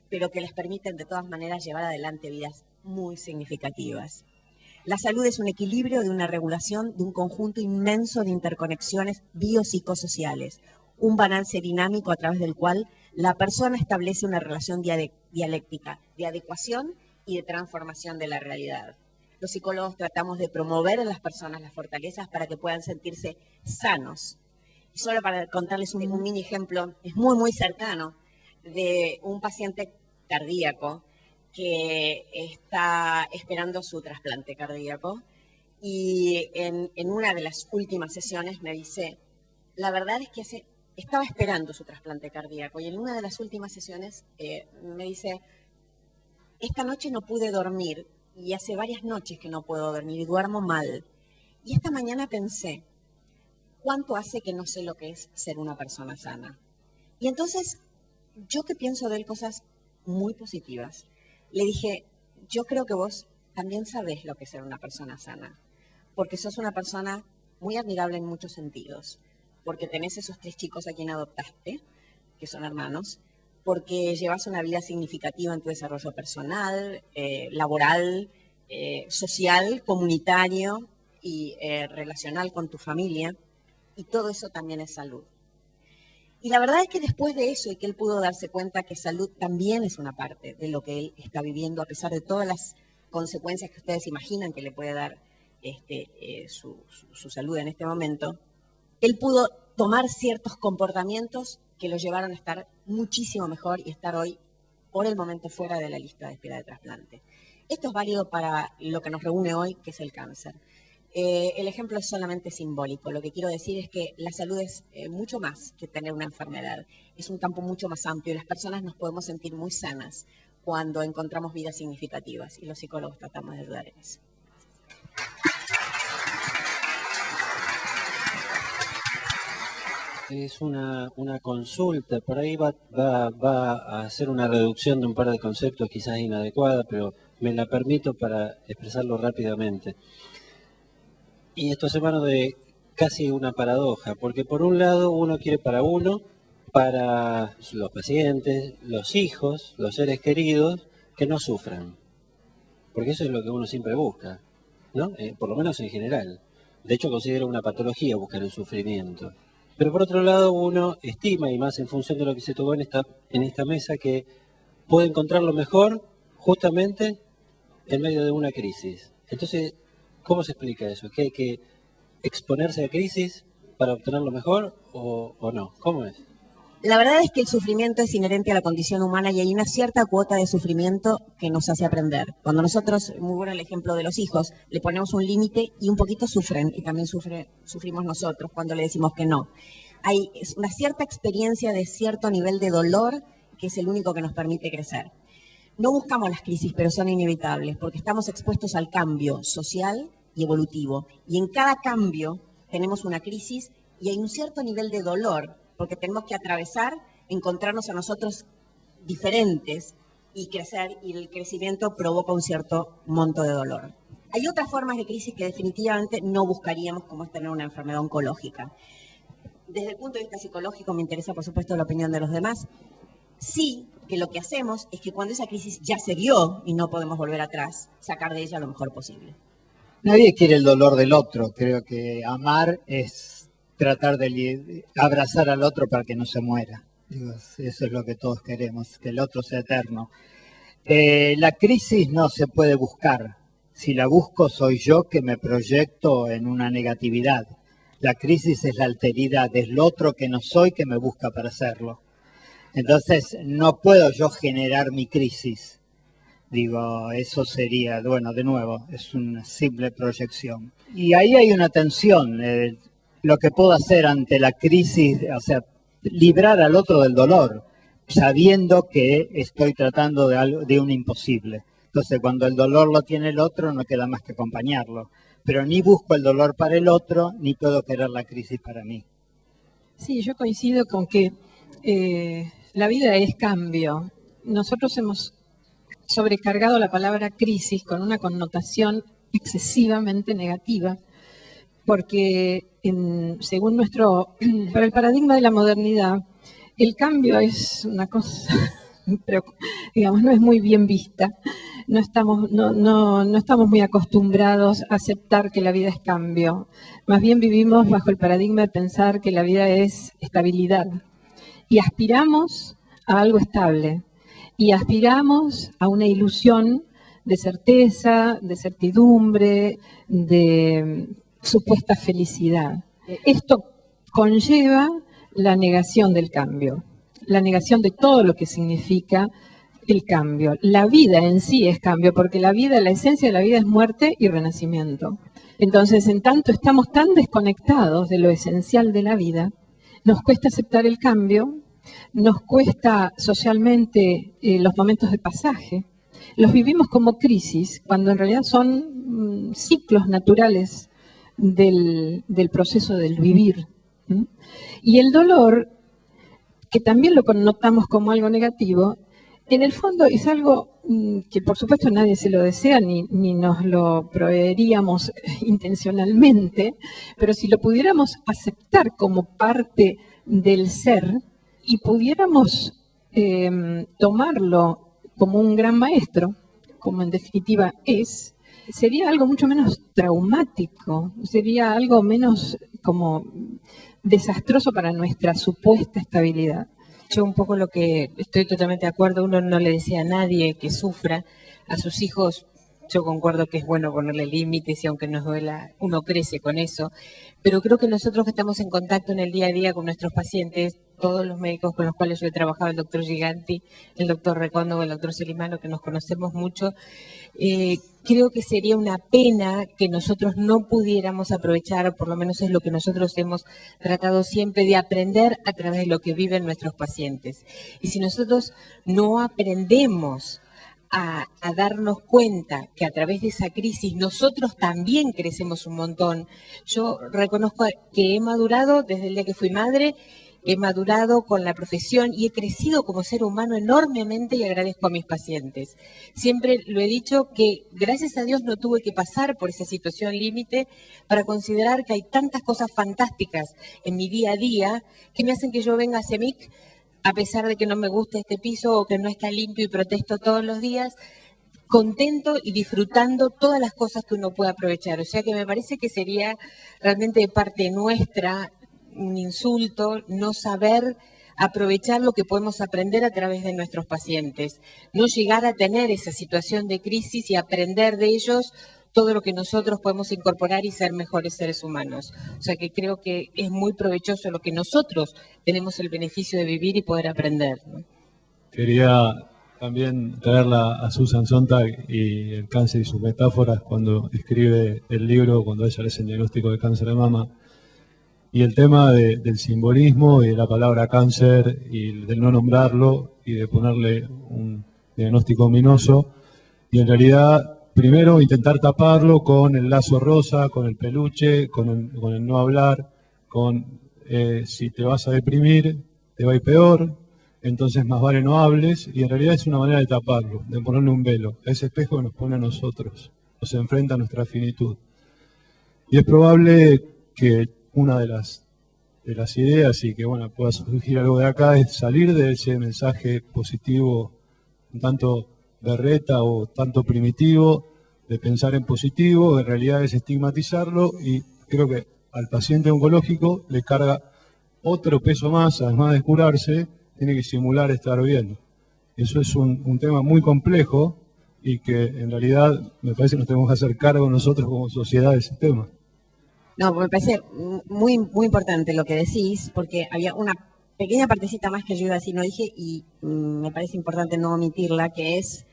pero que les permiten de todas maneras llevar adelante vidas muy significativas. La salud es un equilibrio de una regulación de un conjunto inmenso de interconexiones biopsicosociales, un balance dinámico a través del cual la persona establece una relación dialéctica de adecuación y de transformación de la realidad. Los psicólogos tratamos de promover en las personas las fortalezas para que puedan sentirse sanos. Y solo para contarles un mini ejemplo, es muy, muy cercano, de un paciente cardíaco que está esperando su trasplante cardíaco y en una de las últimas sesiones me dice, la verdad es que estaba esperando su trasplante cardíaco y en una de las últimas sesiones me dice, esta noche no pude dormir y hace varias noches que no puedo dormir y duermo mal. Y esta mañana pensé, ¿cuánto hace que no sé lo que es ser una persona sana? Y entonces, yo que pienso de él cosas muy positivas, le dije, yo creo que vos también sabés lo que es ser una persona sana, porque sos una persona muy admirable en muchos sentidos, porque tenés esos 3 chicos a quien adoptaste, que son hermanos, porque llevas una vida significativa en tu desarrollo personal, laboral, social, comunitario y relacional con tu familia, y todo eso también es salud. Y la verdad es que después de eso y que él pudo darse cuenta que salud también es una parte de lo que él está viviendo, a pesar de todas las consecuencias que ustedes imaginan que le puede dar su salud en este momento, él pudo tomar ciertos comportamientos que los llevaron a estar muchísimo mejor y estar hoy, por el momento, fuera de la lista de espera de trasplante. Esto es válido para lo que nos reúne hoy, que es el cáncer. El ejemplo es solamente simbólico. Lo que quiero decir es que la salud es mucho más que tener una enfermedad. Es un campo mucho más amplio y las personas nos podemos sentir muy sanas cuando encontramos vidas significativas y los psicólogos tratamos de ayudar en eso. Es una consulta, por ahí va a hacer una reducción de un par de conceptos quizás inadecuada, pero me la permito para expresarlo rápidamente. Y esto hace mano de casi una paradoja, porque por un lado uno quiere para uno, para los pacientes, los hijos, los seres queridos, que no sufran. Porque eso es lo que uno siempre busca, ¿no? Por lo menos en general. De hecho, considero una patología buscar el sufrimiento. Pero por otro lado uno estima, y más en función de lo que se tocó en esta mesa, que puede encontrar lo mejor justamente en medio de una crisis. Entonces, ¿cómo se explica eso? ¿Que hay que exponerse a crisis para obtener lo mejor o no? ¿Cómo es? La verdad es que el sufrimiento es inherente a la condición humana y hay una cierta cuota de sufrimiento que nos hace aprender. Cuando nosotros, muy bueno el ejemplo de los hijos, le ponemos un límite y un poquito sufren, y también sufrimos nosotros cuando le decimos que no. Hay una cierta experiencia de cierto nivel de dolor que es el único que nos permite crecer. No buscamos las crisis, pero son inevitables, porque estamos expuestos al cambio social y evolutivo. Y en cada cambio tenemos una crisis y hay un cierto nivel de dolor, porque tenemos que atravesar, encontrarnos a nosotros diferentes y crecer, y el crecimiento provoca un cierto monto de dolor. Hay otras formas de crisis que definitivamente no buscaríamos, como es tener una enfermedad oncológica. Desde el punto de vista psicológico, me interesa, por supuesto, la opinión de los demás. Sí, que lo que hacemos es que cuando esa crisis ya se dio y no podemos volver atrás, sacar de ella lo mejor posible. Nadie quiere el dolor del otro. Creo que amar es tratar de abrazar al otro para que no se muera. Digo, eso es lo que todos queremos, que el otro sea eterno. La crisis no se puede buscar. Si la busco, soy yo que me proyecto en una negatividad. La crisis es la alteridad, es lo otro que no soy que me busca para hacerlo. Entonces, no puedo yo generar mi crisis. Digo, eso sería, bueno, de nuevo, es una simple proyección. Y ahí hay una tensión. Lo que puedo hacer ante la crisis, o sea, librar al otro del dolor, sabiendo que estoy tratando de un imposible. Entonces, cuando el dolor lo tiene el otro, no queda más que acompañarlo. Pero ni busco el dolor para el otro, ni puedo querer la crisis para mí. Sí, yo coincido con que la vida es cambio. Nosotros hemos sobrecargado la palabra crisis con una connotación excesivamente negativa, porque según para el paradigma de la modernidad, el cambio es una cosa, pero digamos, no es muy bien vista. No estamos muy acostumbrados a aceptar que la vida es cambio. Más bien vivimos bajo el paradigma de pensar que la vida es estabilidad. Y aspiramos a algo estable. Y aspiramos a una ilusión de certeza, de certidumbre, de supuesta felicidad. Esto conlleva la negación del cambio, la negación de todo lo que significa el cambio. La vida en sí es cambio, porque la esencia de la vida es muerte y renacimiento. Entonces, en tanto estamos tan desconectados de lo esencial de la vida, nos cuesta aceptar el cambio, nos cuesta socialmente los momentos de pasaje. Los vivimos como crisis, cuando en realidad son ciclos naturales del proceso del vivir. Y el dolor, que también lo connotamos como algo negativo, en el fondo es algo que por supuesto nadie se lo desea ni nos lo proveeríamos intencionalmente, pero si lo pudiéramos aceptar como parte del ser y pudiéramos tomarlo como un gran maestro, como en definitiva es, sería algo mucho menos traumático, sería algo menos como desastroso para nuestra supuesta estabilidad. Yo un poco lo que estoy totalmente de acuerdo, uno no le desea a nadie que sufra, a sus hijos yo concuerdo que es bueno ponerle límites y aunque nos duela, uno crece con eso, pero creo que nosotros que estamos en contacto en el día a día con nuestros pacientes, todos los médicos con los cuales yo he trabajado, el doctor Giganti, el doctor Recondo, el doctor Selimano, que nos conocemos mucho, creo que sería una pena que nosotros no pudiéramos aprovechar, o por lo menos es lo que nosotros hemos tratado siempre de aprender a través de lo que viven nuestros pacientes. Y si nosotros no aprendemos a darnos cuenta que a través de esa crisis nosotros también crecemos un montón. Yo reconozco que he madurado desde el día que fui madre, he madurado con la profesión y he crecido como ser humano enormemente y agradezco a mis pacientes. Siempre lo he dicho que gracias a Dios no tuve que pasar por esa situación límite para considerar que hay tantas cosas fantásticas en mi día a día que me hacen que yo venga a CEMIC a pesar de que no me gusta este piso o que no está limpio y protesto todos los días, contento y disfrutando todas las cosas que uno puede aprovechar. O sea que me parece que sería realmente de parte nuestra un insulto no saber aprovechar lo que podemos aprender a través de nuestros pacientes, no llegar a tener esa situación de crisis y aprender de ellos todo lo que nosotros podemos incorporar y ser mejores seres humanos. O sea que creo que es muy provechoso lo que nosotros tenemos el beneficio de vivir y poder aprender, ¿no? Quería también traerla a Susan Sontag y el cáncer y sus metáforas cuando escribe el libro, cuando ella hace el diagnóstico de cáncer de mama. Y el tema del simbolismo y de la palabra cáncer y del no nombrarlo y de ponerle un diagnóstico ominoso. Y en realidad, primero intentar taparlo con el lazo rosa, con el peluche, con el no hablar, con si te vas a deprimir, te va a ir peor, entonces más vale no hables. Y en realidad es una manera de taparlo, de ponerle un velo. Ese espejo que nos pone a nosotros, nos enfrenta a nuestra finitud. Y es probable que una de las ideas y que bueno pueda surgir algo de acá es salir de ese mensaje positivo un tanto berreta o tanto primitivo de pensar en positivo, en realidad es estigmatizarlo y creo que al paciente oncológico le carga otro peso más, además de curarse, tiene que simular estar bien. Eso es un tema muy complejo y que en realidad me parece que nos tenemos que hacer cargo nosotros como sociedad de ese tema. No, me parece muy, muy importante lo que decís, porque había una pequeña partecita más que yo iba a decir, no dije, y me parece importante no omitirla, que es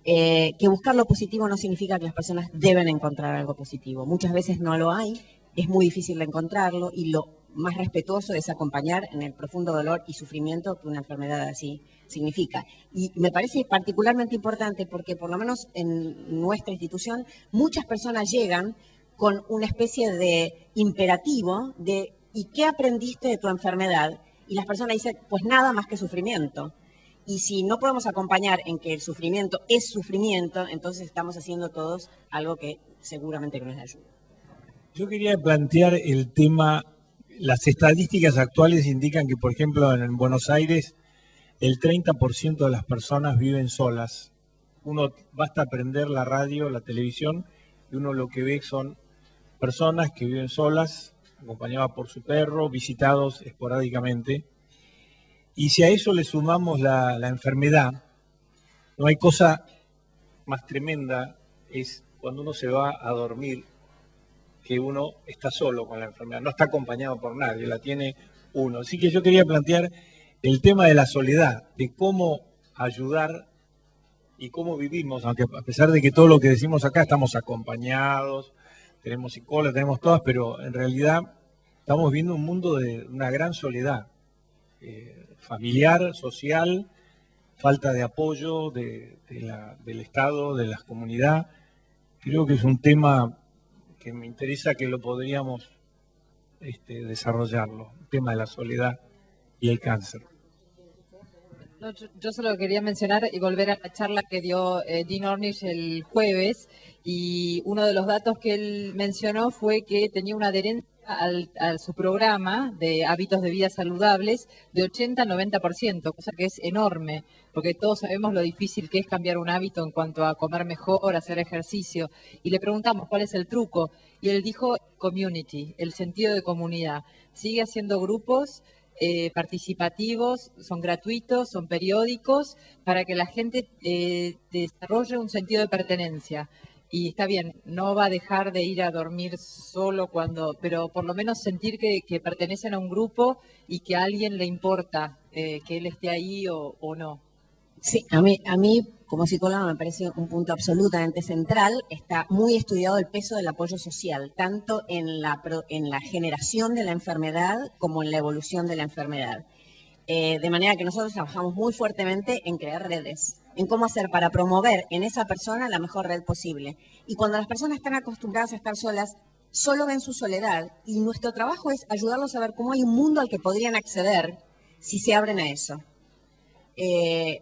que buscar lo positivo no significa que las personas deben encontrar algo positivo. Muchas veces no lo hay, es muy difícil de encontrarlo, y lo más respetuoso es acompañar en el profundo dolor y sufrimiento que una enfermedad así significa. Y me parece particularmente importante porque, por lo menos en nuestra institución, muchas personas llegan con una especie de imperativo de ¿y qué aprendiste de tu enfermedad? Y las personas dicen, pues nada más que sufrimiento. Y si no podemos acompañar en que el sufrimiento es sufrimiento, entonces estamos haciendo todos algo que seguramente que nos ayuda. Yo quería plantear el tema, las estadísticas actuales indican que, por ejemplo, en Buenos Aires, el 30% de las personas viven solas. Uno basta prender la radio, la televisión, y uno lo que ve son personas que viven solas, acompañadas por su perro, visitados esporádicamente. Y si a eso le sumamos la enfermedad, no hay cosa más tremenda, es cuando uno se va a dormir, que uno está solo con la enfermedad, no está acompañado por nadie, la tiene uno. Así que yo quería plantear el tema de la soledad, de cómo ayudar y cómo vivimos, aunque a pesar de que todo lo que decimos acá estamos acompañados, tenemos psicólogos, tenemos todas, pero en realidad estamos viendo un mundo de una gran soledad, familiar, social, falta de apoyo del Estado, de la comunidad. Creo que es un tema que me interesa que lo podríamos desarrollarlo, el tema de la soledad y el cáncer. No, yo solo quería mencionar y volver a la charla que dio Dean Ornish el jueves, y uno de los datos que él mencionó fue que tenía una adherencia a su programa de hábitos de vida saludables de 80-90%, cosa que es enorme, porque todos sabemos lo difícil que es cambiar un hábito en cuanto a comer mejor, hacer ejercicio. Y le preguntamos cuál es el truco, y él dijo community, el sentido de comunidad. Sigue haciendo grupos participativos, son gratuitos, son periódicos, para que la gente desarrolle un sentido de pertenencia. Y está bien, no va a dejar de ir a dormir solo pero por lo menos sentir que pertenecen a un grupo y que a alguien le importa que él esté ahí o no. Sí, a mí como psicóloga me parece un punto absolutamente central. Está muy estudiado el peso del apoyo social, tanto en la generación de la enfermedad como en la evolución de la enfermedad. De manera que nosotros trabajamos muy fuertemente en crear redes, en cómo hacer para promover en esa persona la mejor red posible. Y cuando las personas están acostumbradas a estar solas, solo ven su soledad, y nuestro trabajo es ayudarlos a ver cómo hay un mundo al que podrían acceder si se abren a eso.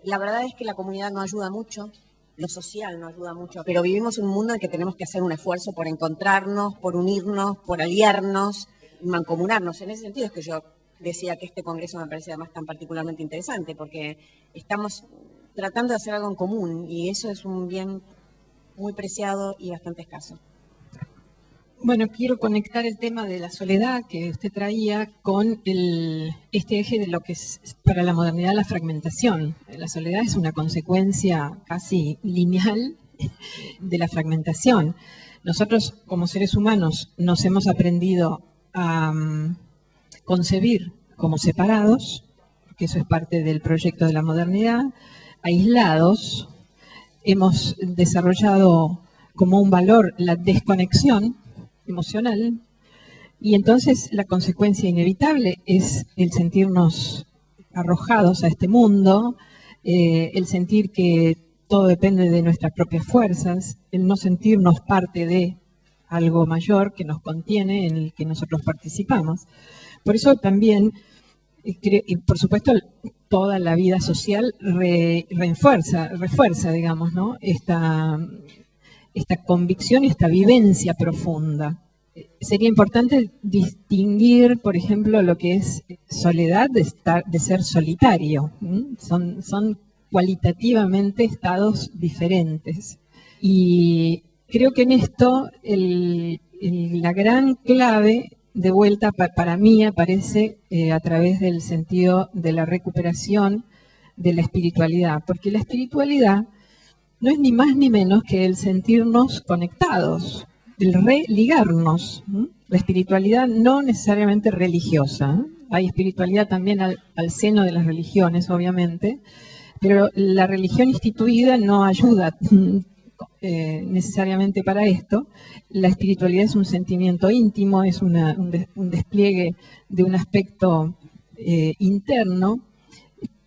La verdad es que la comunidad no ayuda mucho, lo social no ayuda mucho, pero vivimos en un mundo en el que tenemos que hacer un esfuerzo por encontrarnos, por unirnos, por aliarnos, mancomunarnos. En ese sentido es que yo decía que este congreso me parece además tan particularmente interesante, porque estamos tratando de hacer algo en común y eso es un bien muy preciado y bastante escaso. Bueno, quiero conectar el tema de la soledad que usted traía con este eje de lo que es para la modernidad la fragmentación. La soledad es una consecuencia casi lineal de la fragmentación. Nosotros como seres humanos nos hemos aprendido a concebir como separados, porque eso es parte del proyecto de la modernidad, aislados. Hemos desarrollado como un valor la desconexión emocional, y entonces la consecuencia inevitable es el sentirnos arrojados a este mundo, el sentir que todo depende de nuestras propias fuerzas, el no sentirnos parte de algo mayor que nos contiene, en el que nosotros participamos. Por eso también, y por supuesto, toda la vida social refuerza, digamos, ¿no? Esta convicción y esta vivencia profunda. Sería importante distinguir, por ejemplo, lo que es soledad de ser solitario. Son cualitativamente estados diferentes. Y creo que en esto la gran clave de vuelta para mí aparece a través del sentido de la recuperación de la espiritualidad, porque la espiritualidad no es ni más ni menos que el sentirnos conectados, el religarnos. La espiritualidad no necesariamente religiosa. Hay espiritualidad también al seno de las religiones, obviamente, pero la religión instituida no ayuda necesariamente para esto. La espiritualidad es un sentimiento íntimo, es un despliegue de un aspecto interno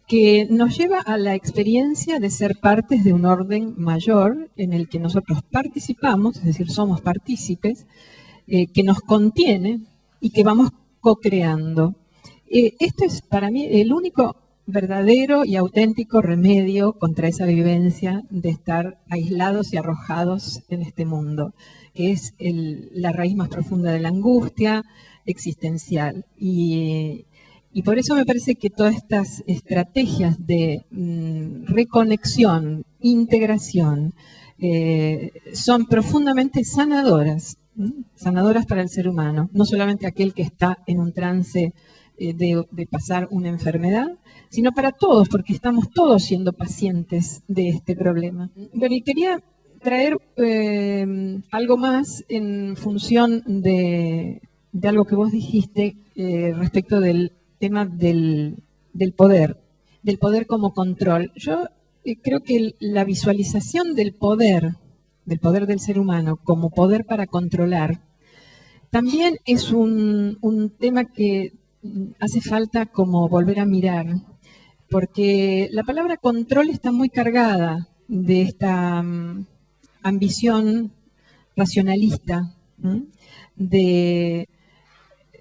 que nos lleva a la experiencia de ser partes de un orden mayor en el que nosotros participamos, es decir, somos partícipes, que nos contiene y que vamos co-creando. Esto es para mí el único verdadero y auténtico remedio contra esa vivencia de estar aislados y arrojados en este mundo, que es la raíz más profunda de la angustia existencial. Y por eso me parece que todas estas estrategias de reconexión, integración, son profundamente sanadoras, sanadoras para el ser humano, no solamente aquel que está en un trance de pasar una enfermedad, sino para todos, porque estamos todos siendo pacientes de este problema. Bueno, y quería traer algo más en función de algo que vos dijiste respecto del tema del poder como control. Yo creo que la visualización del poder del ser humano como poder para controlar, también es un tema que hace falta como volver a mirar, porque la palabra control está muy cargada de esta ambición racionalista, de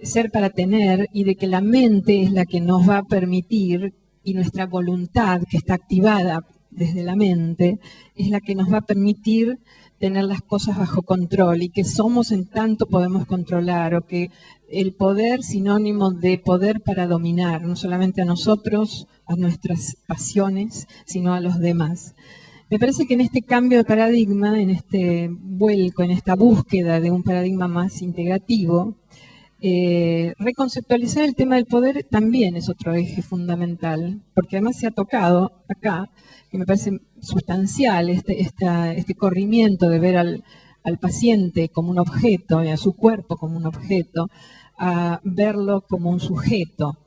ser para tener, y de que la mente es la que nos va a permitir, y nuestra voluntad que está activada desde la mente es la que nos va a permitir tener las cosas bajo control, y que somos en tanto podemos controlar, o que el poder sinónimo de poder para dominar, no solamente a nosotros, a nuestras pasiones, sino a los demás. Me parece que en este cambio de paradigma, en este vuelco, en esta búsqueda de un paradigma más integrativo, reconceptualizar el tema del poder también es otro eje fundamental, porque además se ha tocado acá, que me parece sustancial, este corrimiento de ver al paciente como un objeto y a su cuerpo como un objeto, a verlo como un sujeto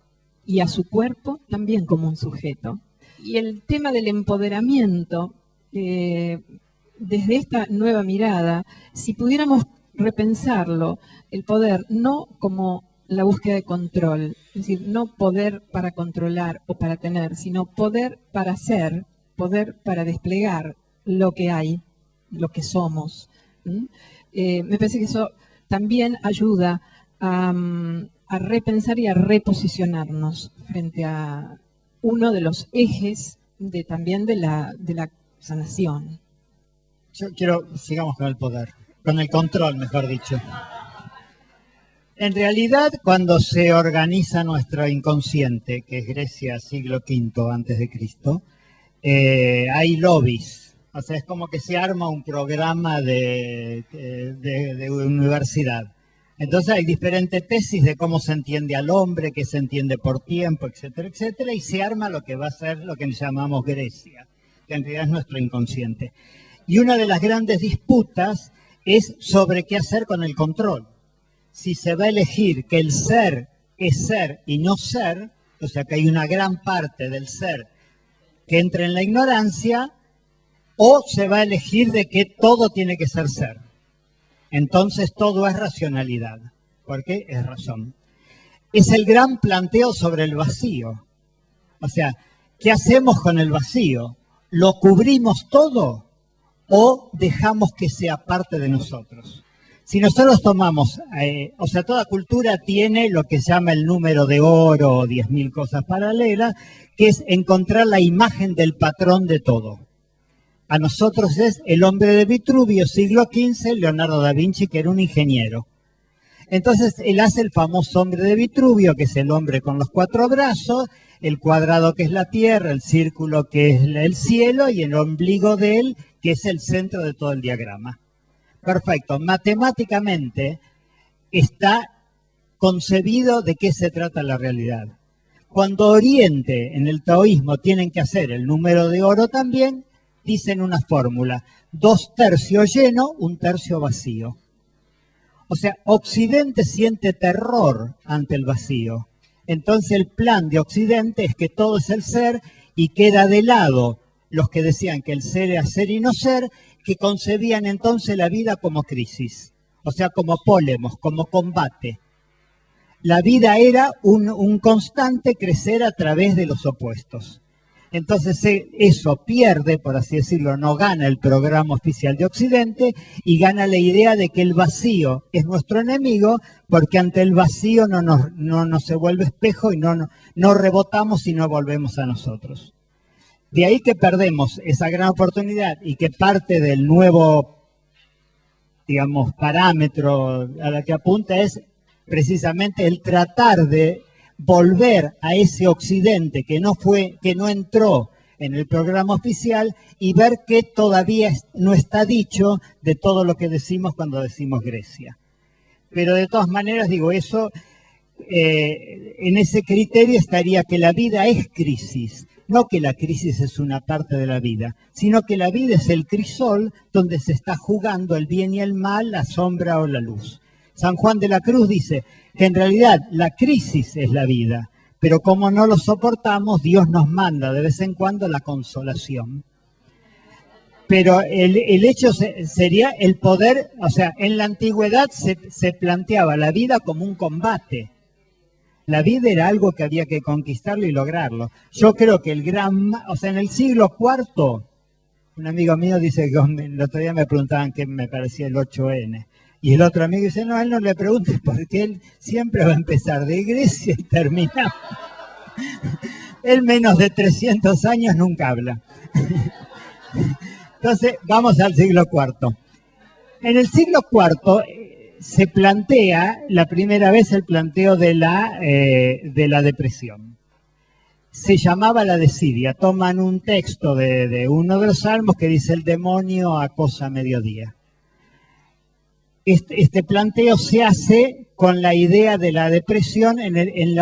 y a su cuerpo también como un sujeto. Y el tema del empoderamiento, desde esta nueva mirada, si pudiéramos repensarlo, el poder no como la búsqueda de control, es decir, no poder para controlar o para tener, sino poder para ser, poder para desplegar lo que hay, lo que somos. Me parece que eso también ayuda a repensar y a reposicionarnos frente a uno de los ejes también de la sanación. Yo quiero, sigamos con el poder, con el control, mejor dicho. En realidad, cuando se organiza nuestro inconsciente, que es Grecia, siglo V antes de Cristo, hay lobbies. O sea, es como que se arma un programa de universidad. Entonces hay diferentes tesis de cómo se entiende al hombre, qué se entiende por tiempo, etcétera, etcétera, y se arma lo que va a ser lo que llamamos Grecia, que en realidad es nuestro inconsciente. Y una de las grandes disputas es sobre qué hacer con el control. Si se va a elegir que el ser es ser y no ser, o sea que hay una gran parte del ser que entra en la ignorancia, o se va a elegir de que todo tiene que ser ser. Entonces todo es racionalidad, porque es razón. Es el gran planteo sobre el vacío. O sea, ¿qué hacemos con el vacío? ¿Lo cubrimos todo o dejamos que sea parte de nosotros? Si nosotros tomamos, o sea, toda cultura tiene lo que se llama el número de oro o 10.000 cosas paralelas, que es encontrar la imagen del patrón de todo. A nosotros es el hombre de Vitruvio, siglo XV, Leonardo da Vinci, que era un ingeniero. Entonces, él hace el famoso hombre de Vitruvio, que es el hombre con los 4 brazos, el cuadrado que es la tierra, el círculo que es el cielo y el ombligo de él, que es el centro de todo el diagrama. Perfecto. Matemáticamente está concebido de qué se trata la realidad. Cuando Oriente, en el taoísmo, tienen que hacer el número de oro también, dicen una fórmula: 2/3 lleno, 1/3 vacío. O sea, Occidente siente terror ante el vacío. Entonces el plan de Occidente es que todo es el ser y queda de lado los que decían que el ser era ser y no ser, que concebían entonces la vida como crisis, o sea, como pólemos, como combate. La vida era un constante crecer a través de los opuestos. Entonces eso pierde, por así decirlo, no gana el programa oficial de Occidente y gana la idea de que el vacío es nuestro enemigo, porque ante el vacío no se vuelve espejo y no rebotamos y no volvemos a nosotros. De ahí que perdemos esa gran oportunidad y que parte del nuevo, digamos, parámetro a la que apunta es precisamente el tratar de volver a ese Occidente que no entró en el programa oficial y ver que todavía no está dicho de todo lo que decimos cuando decimos Grecia. Pero de todas maneras, digo, eso, en ese criterio estaría que la vida es crisis, no que la crisis es una parte de la vida, sino que la vida es el crisol donde se está jugando el bien y el mal, la sombra o la luz. San Juan de la Cruz dice que en realidad la crisis es la vida, pero como no lo soportamos, Dios nos manda de vez en cuando la consolación. Pero el hecho sería el poder, o sea, en la antigüedad se planteaba la vida como un combate. La vida era algo que había que conquistarlo y lograrlo. Yo creo que en el siglo IV, un amigo mío dice que el otro día me preguntaban qué me parecía el 8N. Y el otro amigo dice, no, a él no le preguntes porque él siempre va a empezar de Grecia y termina. Él menos de 300 años nunca habla. Entonces, vamos al siglo IV. En el siglo IV se plantea la primera vez el planteo de la depresión. Se llamaba la desidia. Toman un texto de uno de los salmos que dice: el demonio acosa a mediodía. este planteo se hace con la idea de la depresión en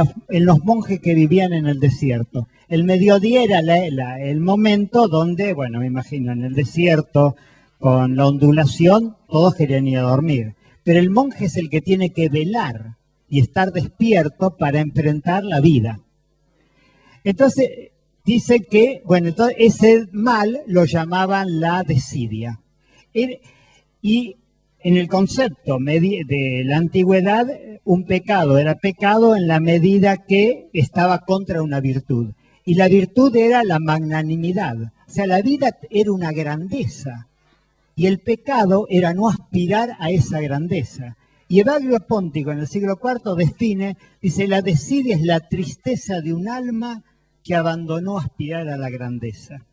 los monjes que vivían en el desierto. El mediodía era el momento donde, bueno, me imagino, en el desierto, con la ondulación, todos querían ir a dormir. Pero el monje es el que tiene que velar y estar despierto para enfrentar la vida. Entonces, dice que, bueno, entonces ese mal lo llamaban la desidia. Y en el concepto de la antigüedad, un pecado era pecado en la medida que estaba contra una virtud. Y la virtud era la magnanimidad. O sea, la vida era una grandeza. Y el pecado era no aspirar a esa grandeza. Y Evagrio Póntico en el siglo IV define, dice, la desidia es la tristeza de un alma que abandonó aspirar a la grandeza.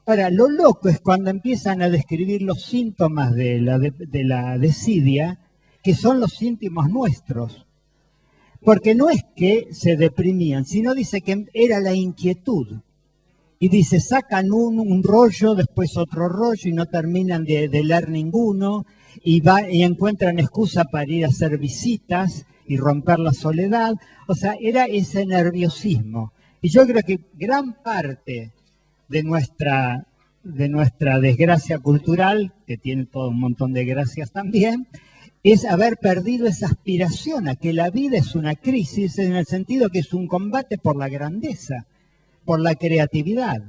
Ahora, lo loco es cuando empiezan a describir los síntomas de la desidia, que son los síntomas nuestros. Porque no es que se deprimían, sino dice que era la inquietud. Y dice, sacan un rollo, después otro rollo, y no terminan de leer ninguno, y encuentran excusa para ir a hacer visitas y romper la soledad. O sea, era ese nerviosismo. Y yo creo que gran parte de nuestra desgracia cultural, que tiene todo un montón de gracias también, es haber perdido esa aspiración a que la vida es una crisis, en el sentido que es un combate por la grandeza, por la creatividad,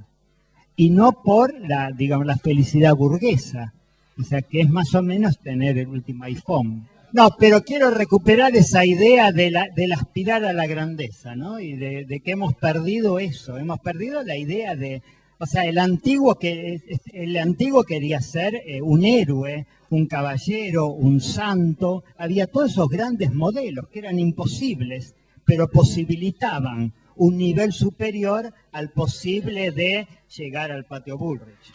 y no por la felicidad burguesa. O sea, que es más o menos tener el último iPhone. No, pero quiero recuperar esa idea del aspirar a la grandeza, ¿no? Y de que hemos perdido eso, hemos perdido la idea de... O sea, el antiguo quería ser un héroe, un caballero, un santo. Había todos esos grandes modelos que eran imposibles, pero posibilitaban un nivel superior al posible de llegar al Patio Bullrich.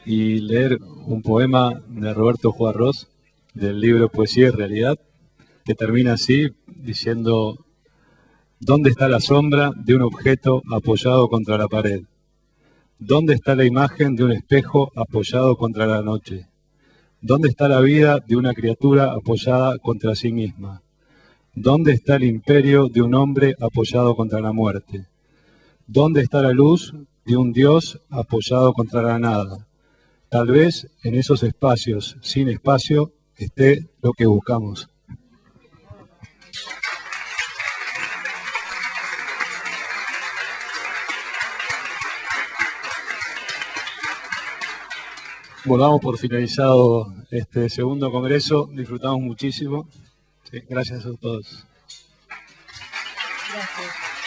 Y leer un poema de Roberto Juarros, del libro Poesía y Realidad, que termina así, diciendo: ¿dónde está la sombra de un objeto apoyado contra la pared? ¿Dónde está la imagen de un espejo apoyado contra la noche? ¿Dónde está la vida de una criatura apoyada contra sí misma? ¿Dónde está el imperio de un hombre apoyado contra la muerte? ¿Dónde está la luz de un Dios apoyado contra la nada? Tal vez en esos espacios sin espacio esté lo que buscamos. Bueno, damos por finalizado este segundo congreso. Disfrutamos muchísimo. Sí, gracias a todos. Gracias.